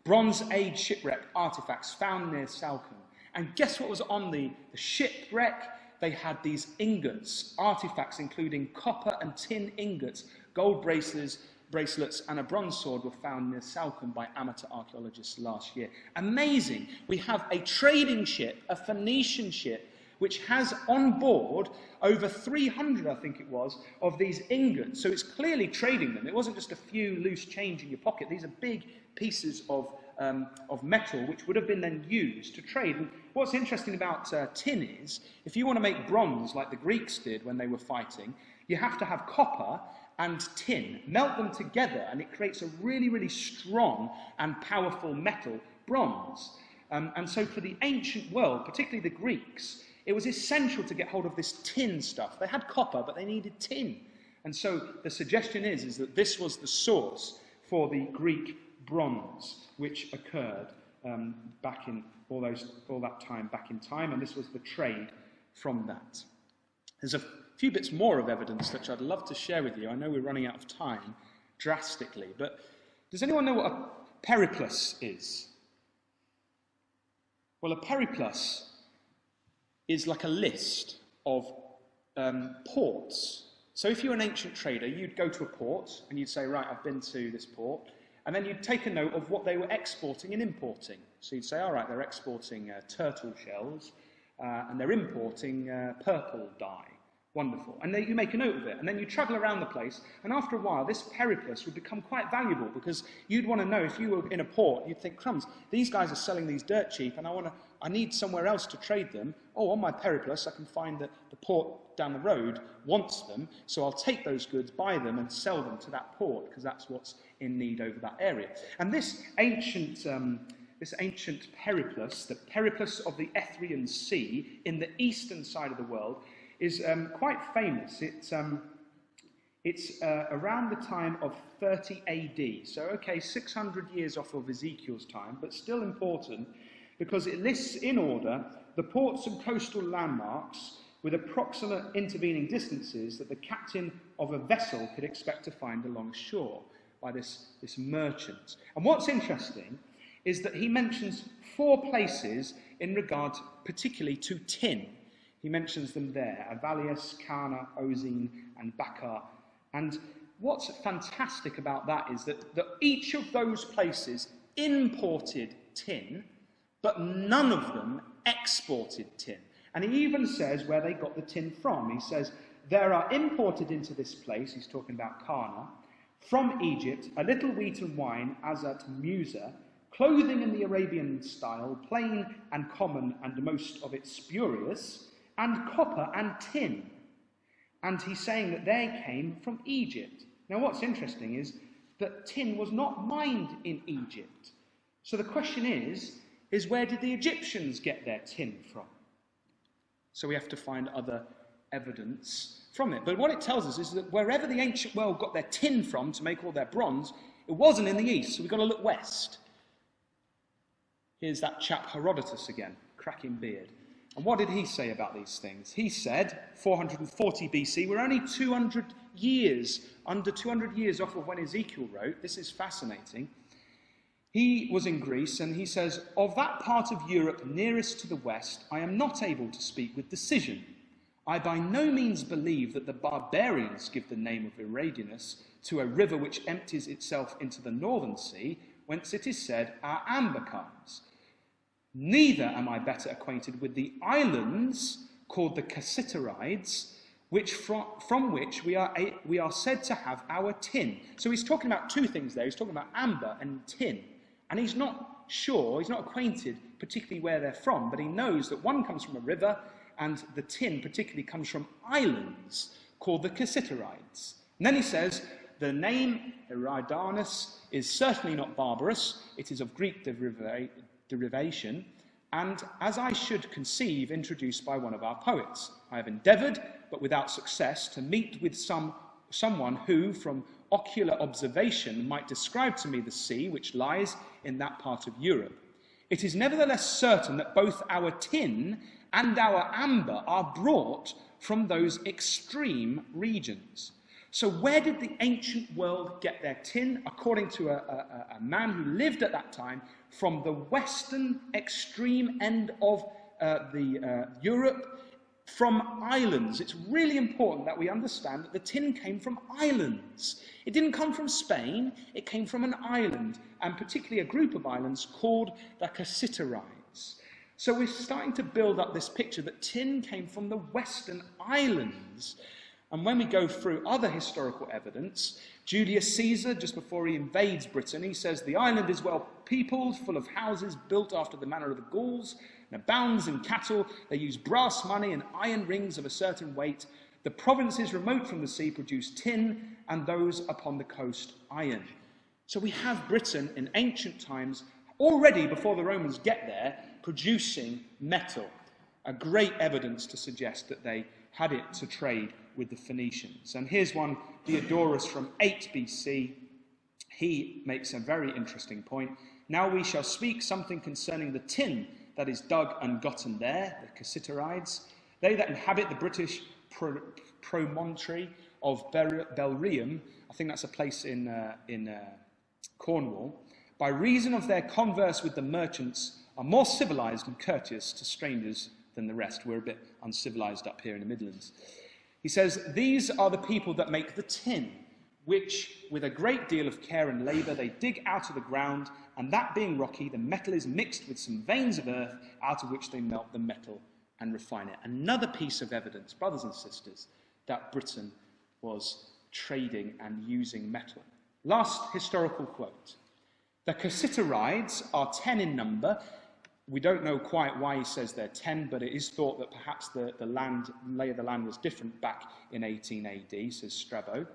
Bronze Age shipwreck artifacts found near Salcombe. And guess what was on the shipwreck? They had these ingots, artifacts including copper and tin ingots, gold bracelets and a bronze sword were found near Salcombe by amateur archaeologists last year. Amazing. We have a trading ship, a Phoenician ship, which has on board over 300, I think it was, of these ingots. So it's clearly trading them. It wasn't just a few loose change in your pocket. These are big pieces of metal which would have been then used to trade. And what's interesting about tin is, if you want to make bronze like the Greeks did when they were fighting, you have to have copper and tin, melt them together, and it creates a really, really strong and powerful metal, bronze. And so for the ancient world, particularly the Greeks, it was essential to get hold of this tin stuff. They had copper, but they needed tin. And so the suggestion is that this was the source for the Greek bronze, which occurred back in all that time back in time, and this was the trade from that. There's a few bits more of evidence that I'd love to share with you. I know we're running out of time drastically, but does anyone know what a periplus is? Well, a periplus is like a list of ports. So if you're an ancient trader, you'd go to a port and you'd say, right, I've been to this port, and then you'd take a note of what they were exporting and importing. So you'd say, all right, they're exporting turtle shells, and they're importing purple dye. Wonderful. And then you make a note of it, and then you travel around the place, and after a while, this periplus would become quite valuable, because you'd want to know, if you were in a port, you'd think, crumbs, these guys are selling these dirt cheap, and I need somewhere else to trade them. Oh, on my periplus, I can find that the port down the road wants them, so I'll take those goods, buy them, and sell them to that port, because that's what's in need over that area. And this ancient periplus, the periplus of the Ethiopian Sea, in the eastern side of the world, is quite famous. It's around the time of 30 AD. So, okay, 600 years off of Ezekiel's time, but still important, because it lists in order the ports and coastal landmarks with approximate intervening distances that the captain of a vessel could expect to find along shore by this merchant. And what's interesting is that he mentions 4 places in regard particularly to tin. He mentions them there: Avalius, Cana, Ozine, and Bakar. And what's fantastic about that is that each of those places imported tin, but none of them exported tin. And he even says where they got the tin from. He says, there are imported into this place, he's talking about Cana, from Egypt, a little wheat and wine, as at Musa, clothing in the Arabian style, plain and common and most of it spurious, and copper and tin. And he's saying that they came from Egypt. Now what's interesting is that tin was not mined in Egypt. So the question is where did the Egyptians get their tin from? So we have to find other evidence from it. But what it tells us is that wherever the ancient world got their tin from to make all their bronze, it wasn't in the east, so we've got to look west. Here's that chap Herodotus again, cracking beard. And what did he say about these things? He said, 440 BC, we're only 200 years, under 200 years off of when Ezekiel wrote. This is fascinating. He was in Greece, and he says, of that part of Europe nearest to the west, I am not able to speak with decision. I by no means believe that the barbarians give the name of Eridanus to a river which empties itself into the northern sea, whence it is said, our amber comes. Neither am I better acquainted with the islands called the Cassiterides, which from which we are said to have our tin. So he's talking about 2 things there. He's talking about amber and tin. And he's not sure, he's not acquainted particularly where they're from, but he knows that one comes from a river, and the tin particularly comes from islands called the Cassiterides. And then he says, the name Eridanus is certainly not barbarous. It is of Greek derivation, and as I should conceive, introduced by one of our poets. I have endeavoured, but without success, to meet with someone who, from ocular observation, might describe to me the sea which lies in that part of Europe. It is nevertheless certain that both our tin and our amber are brought from those extreme regions. So where did the ancient world get their tin? According to a man who lived at that time, from the western extreme end of Europe, from islands. It's really important that we understand that the tin came from islands. It didn't come from Spain, it came from an island, and particularly a group of islands called the Cassiterides. So we're starting to build up this picture that tin came from the western islands. And when we go through other historical evidence, Julius Caesar, just before he invades Britain, he says, the island is well peopled, full of houses built after the manner of the Gauls, and abounds in cattle. They use brass money and iron rings of a certain weight. The provinces remote from the sea produce tin, and those upon the coast iron. So we have Britain in ancient times, already before the Romans get there, producing metal. A great evidence to suggest that they had it to trade with the Phoenicians. And here's one, Diodorus from 8 BC. He makes a very interesting point. Now we shall speak something concerning the tin that is dug and gotten there, the Cassiterides. They that inhabit the British promontory of Belrium, I think that's a place in Cornwall, by reason of their converse with the merchants, are more civilized and courteous to strangers than the rest. We're a bit uncivilized up here in the Midlands. He says, these are the people that make the tin, which with a great deal of care and labour they dig out of the ground, and that being rocky, the metal is mixed with some veins of earth, out of which they melt the metal and refine it. Another piece of evidence, brothers and sisters, that Britain was trading and using metal. Last historical quote. The Cassiterides are 10 in number. We don't know quite why he says they're 10, but it is thought that perhaps the lay of the land was different back in 18 AD, says Strabo.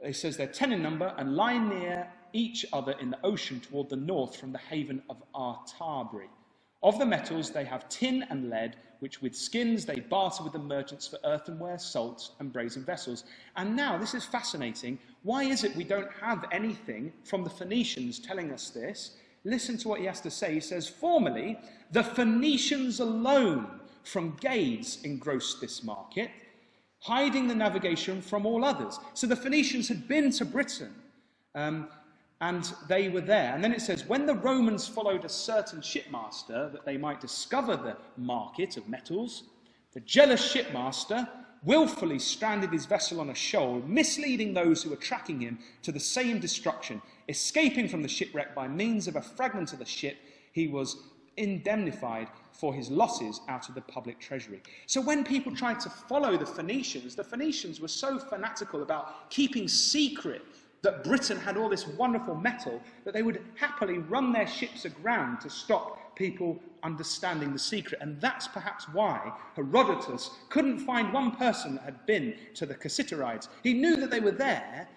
He says they're 10 in number and lie near each other in the ocean toward the north from the haven of Artabri. Of the metals, they have tin and lead, which with skins they barter with the merchants for earthenware, salts, and brazen vessels. And now, this is fascinating. Why is it we don't have anything from the Phoenicians telling us this? Listen to what he has to say. He says, formerly, the Phoenicians alone from Gades engrossed this market, hiding the navigation from all others. So the Phoenicians had been to Britain, and they were there. And then it says, when the Romans followed a certain shipmaster that they might discover the market of metals, the jealous shipmaster willfully stranded his vessel on a shoal, misleading those who were tracking him to the same destruction. Escaping from the shipwreck by means of a fragment of the ship, he was indemnified for his losses out of the public treasury. So when people tried to follow the Phoenicians were so fanatical about keeping secret that Britain had all this wonderful metal that they would happily run their ships aground to stop people understanding the secret. And that's perhaps why Herodotus couldn't find one person that had been to the Cassiterides. He knew that they were there,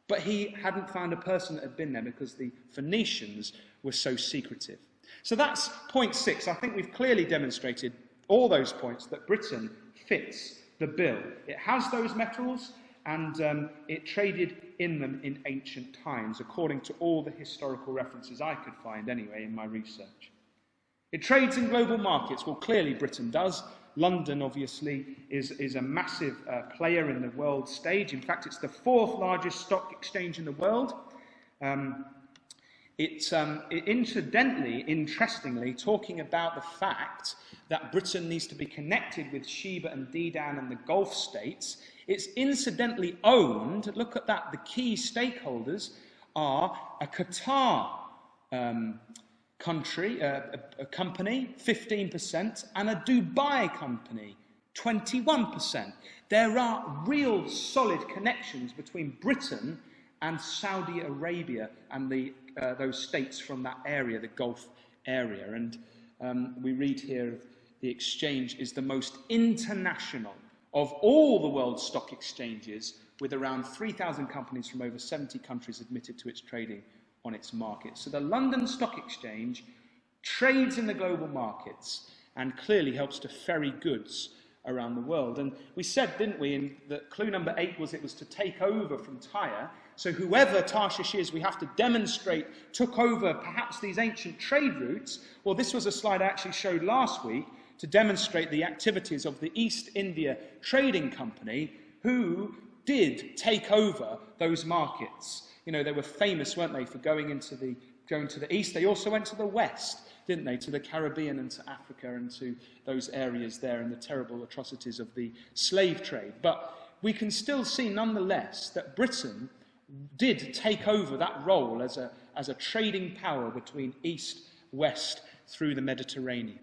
but he hadn't found a person that had been there because the Phoenicians were so secretive. So that's point 6. I think we've clearly demonstrated all those points that Britain fits the bill. It has those metals, and it traded in them in ancient times, according to all the historical references I could find anyway in my research. It trades in global markets. Well, clearly Britain does. London, obviously, is a massive player in the world stage. In fact, it's the 4th largest stock exchange in the world. Interestingly, talking about the fact that Britain needs to be connected with Sheba and Dedan and the Gulf states, it's incidentally owned, look at that, the key stakeholders are a Qatar country, a company, 15%, and a Dubai company, 21%. There are real solid connections between Britain and Saudi Arabia and those states from that area, the Gulf area. And we read here, the exchange is the most international of all the world's stock exchanges, with around 3,000 companies from over 70 countries admitted to its trading on its market. So the London Stock Exchange trades in the global markets and clearly helps to ferry goods around the world. And we said, didn't we, that clue number 8 was it was to take over from Tyre. So whoever Tarshish is, we have to demonstrate took over perhaps these ancient trade routes. Well, this was a slide I actually showed last week to demonstrate the activities of the East India Trading Company, who did take over those markets. You know, they were famous, weren't they, for going to the east. They also went to the west, didn't they, to the Caribbean and to Africa and to those areas there and the terrible atrocities of the slave trade. But we can still see, nonetheless, that Britain did take over that role as a trading power between east, west, through the Mediterranean.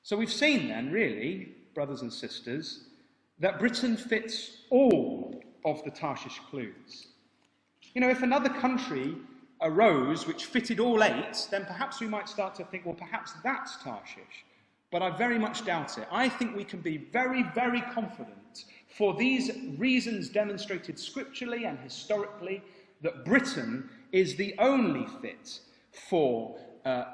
So we've seen then, really, brothers and sisters, that Britain fits all of the Tarshish clues. You know, if another country arose which fitted all 8, then perhaps we might start to think, well, perhaps that's Tarshish. But I very much doubt it. I think we can be very, very confident, for these reasons demonstrated scripturally and historically, that Britain is the only fit for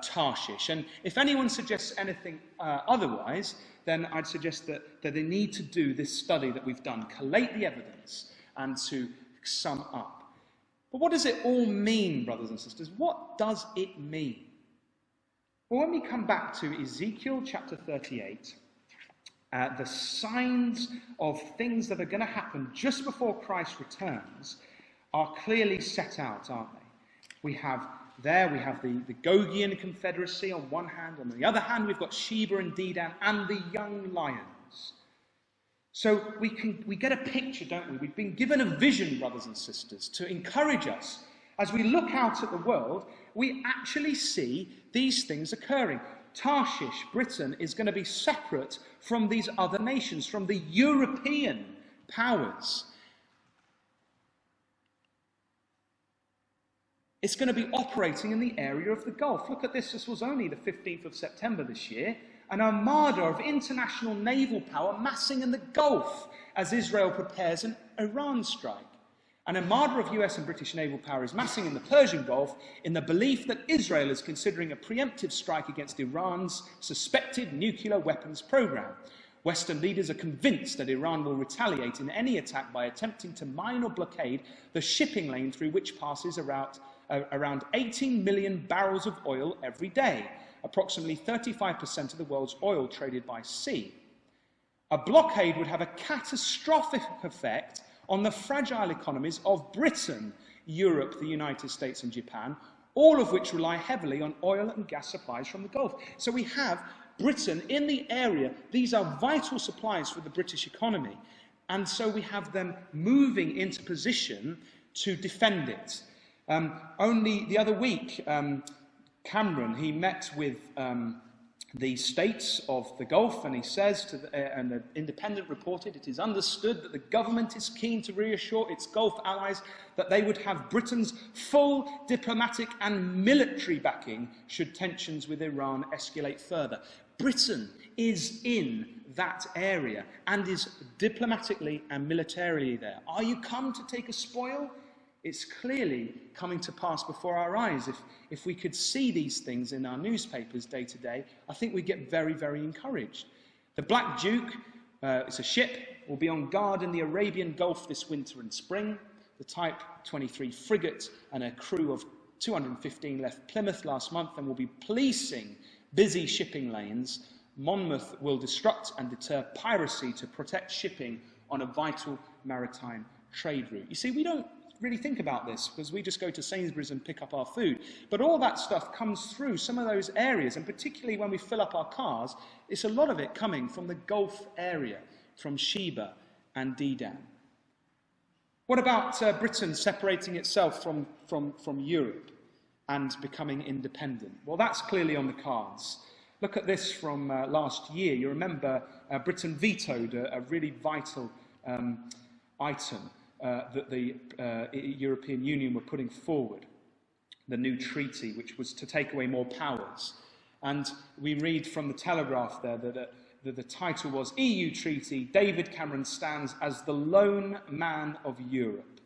Tarshish. And if anyone suggests anything otherwise, then I'd suggest that they need to do this study that we've done, collate the evidence, and to sum up. But what does it all mean, brothers and sisters? What does it mean? Well, when we come back to Ezekiel chapter 38, the signs of things that are going to happen just before Christ returns are clearly set out, aren't they? We have the Gogian Confederacy on one hand. On the other hand, we've got Sheba and Dedan and the young lions. So we get a picture, don't we? We've been given a vision, brothers and sisters, to encourage us. As we look out at the world, we actually see these things occurring. Tarshish, Britain, is going to be separate from these other nations, from the European powers. It's going to be operating in the area of the Gulf. Look at this. This was only the 15th of September this year. An armada of international naval power massing in the Gulf as Israel prepares an Iran strike. An armada of US and British naval power is massing in the Persian Gulf in the belief that Israel is considering a preemptive strike against Iran's suspected nuclear weapons program. Western leaders are convinced that Iran will retaliate in any attack by attempting to mine or blockade the shipping lane through which passes around 18 million barrels of oil every day, approximately 35% of the world's oil traded by sea. A blockade would have a catastrophic effect on the fragile economies of Britain, Europe, the United States and Japan, all of which rely heavily on oil and gas supplies from the Gulf. So we have Britain in the area. These are vital supplies for the British economy. And so we have them moving into position to defend it. Only the other week, Cameron, he met with the states of the Gulf, and he says, and the Independent reported, it is understood that the government is keen to reassure its Gulf allies that they would have Britain's full diplomatic and military backing should tensions with Iran escalate further. Britain is in that area and is diplomatically and militarily there. Are you come to take a spoil? It's clearly coming to pass before our eyes. If we could see these things in our newspapers day to day, I think we'd get very, very encouraged. The Black Duke, it's a ship, will be on guard in the Arabian Gulf this winter and spring. The Type 23 frigate and a crew of 215 left Plymouth last month and will be policing busy shipping lanes. Monmouth will disrupt and deter piracy to protect shipping on a vital maritime trade route. You see, we don't really think about this because we just go to Sainsbury's and pick up our food. But all that stuff comes through some of those areas, and particularly when we fill up our cars, it's a lot of it coming from the Gulf area, from Sheba and Dedan. What about Britain separating itself from Europe and becoming independent? Well, that's clearly on the cards. Look at this from last year. You remember Britain vetoed a really vital item that the European Union were putting forward, the new treaty, which was to take away more powers. And we read from the Telegraph there that the title was EU Treaty, David Cameron stands as the lone man of Europe.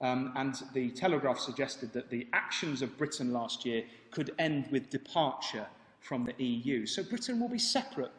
And the Telegraph suggested that the actions of Britain last year could end with departure from the EU. So Britain will be separate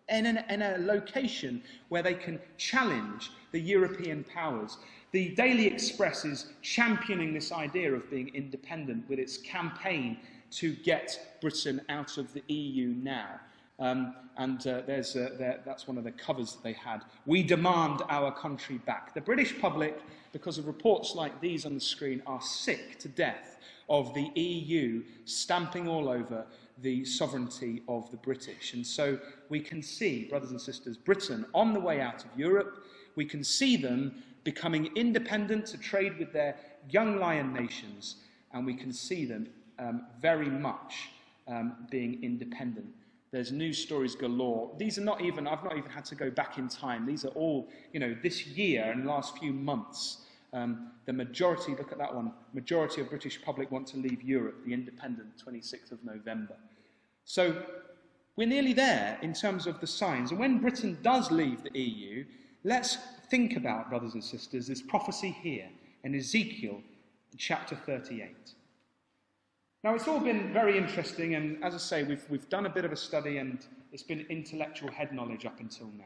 in a location where they can challenge the European powers. The Daily Express is championing this idea of being independent with its campaign to get Britain out of the EU now. That's one of the covers that they had. We demand our country back. The British public, because of reports like these on the screen, are sick to death of the EU stamping all over the sovereignty of the British. And so we can see, brothers and sisters, Britain on the way out of Europe. We can see them becoming independent to trade with their young lion nations, and we can see them very much being independent. There's news stories galore. These are not even, I've not even had to go back in time. These are all, this year and the last few months. The majority, look at that one, majority of British public want to leave Europe, the independent 26th of November. So we're nearly there in terms of the signs. And when Britain does leave the EU, let's think about, brothers and sisters, this prophecy here in Ezekiel chapter 38. Now, it's all been very interesting, and as I say, we've done a bit of a study, and it's been intellectual head knowledge up until now.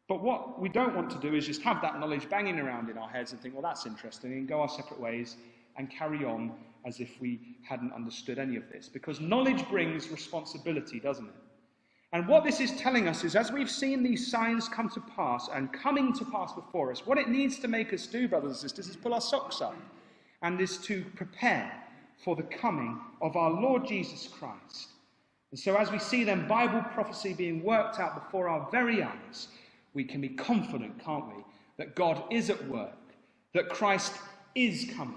But what we don't want to do is just have that knowledge banging around in our heads and think, well, that's interesting, and go our separate ways and carry on as if we hadn't understood any of this. Because knowledge brings responsibility, doesn't it? And what this is telling us is, as we've seen these signs come to pass and coming to pass before us, what it needs to make us do, brothers and sisters, is pull our socks up and is to prepare for the coming of our Lord Jesus Christ. And so as we see then Bible prophecy being worked out before our very eyes, we can be confident, can't we, that God is at work, that Christ is coming.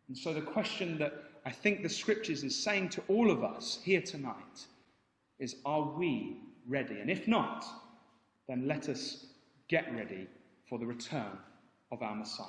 And so the question that I think the Scriptures is saying to all of us here tonight is, are we ready? And if not, then let us get ready for the return of our Messiah.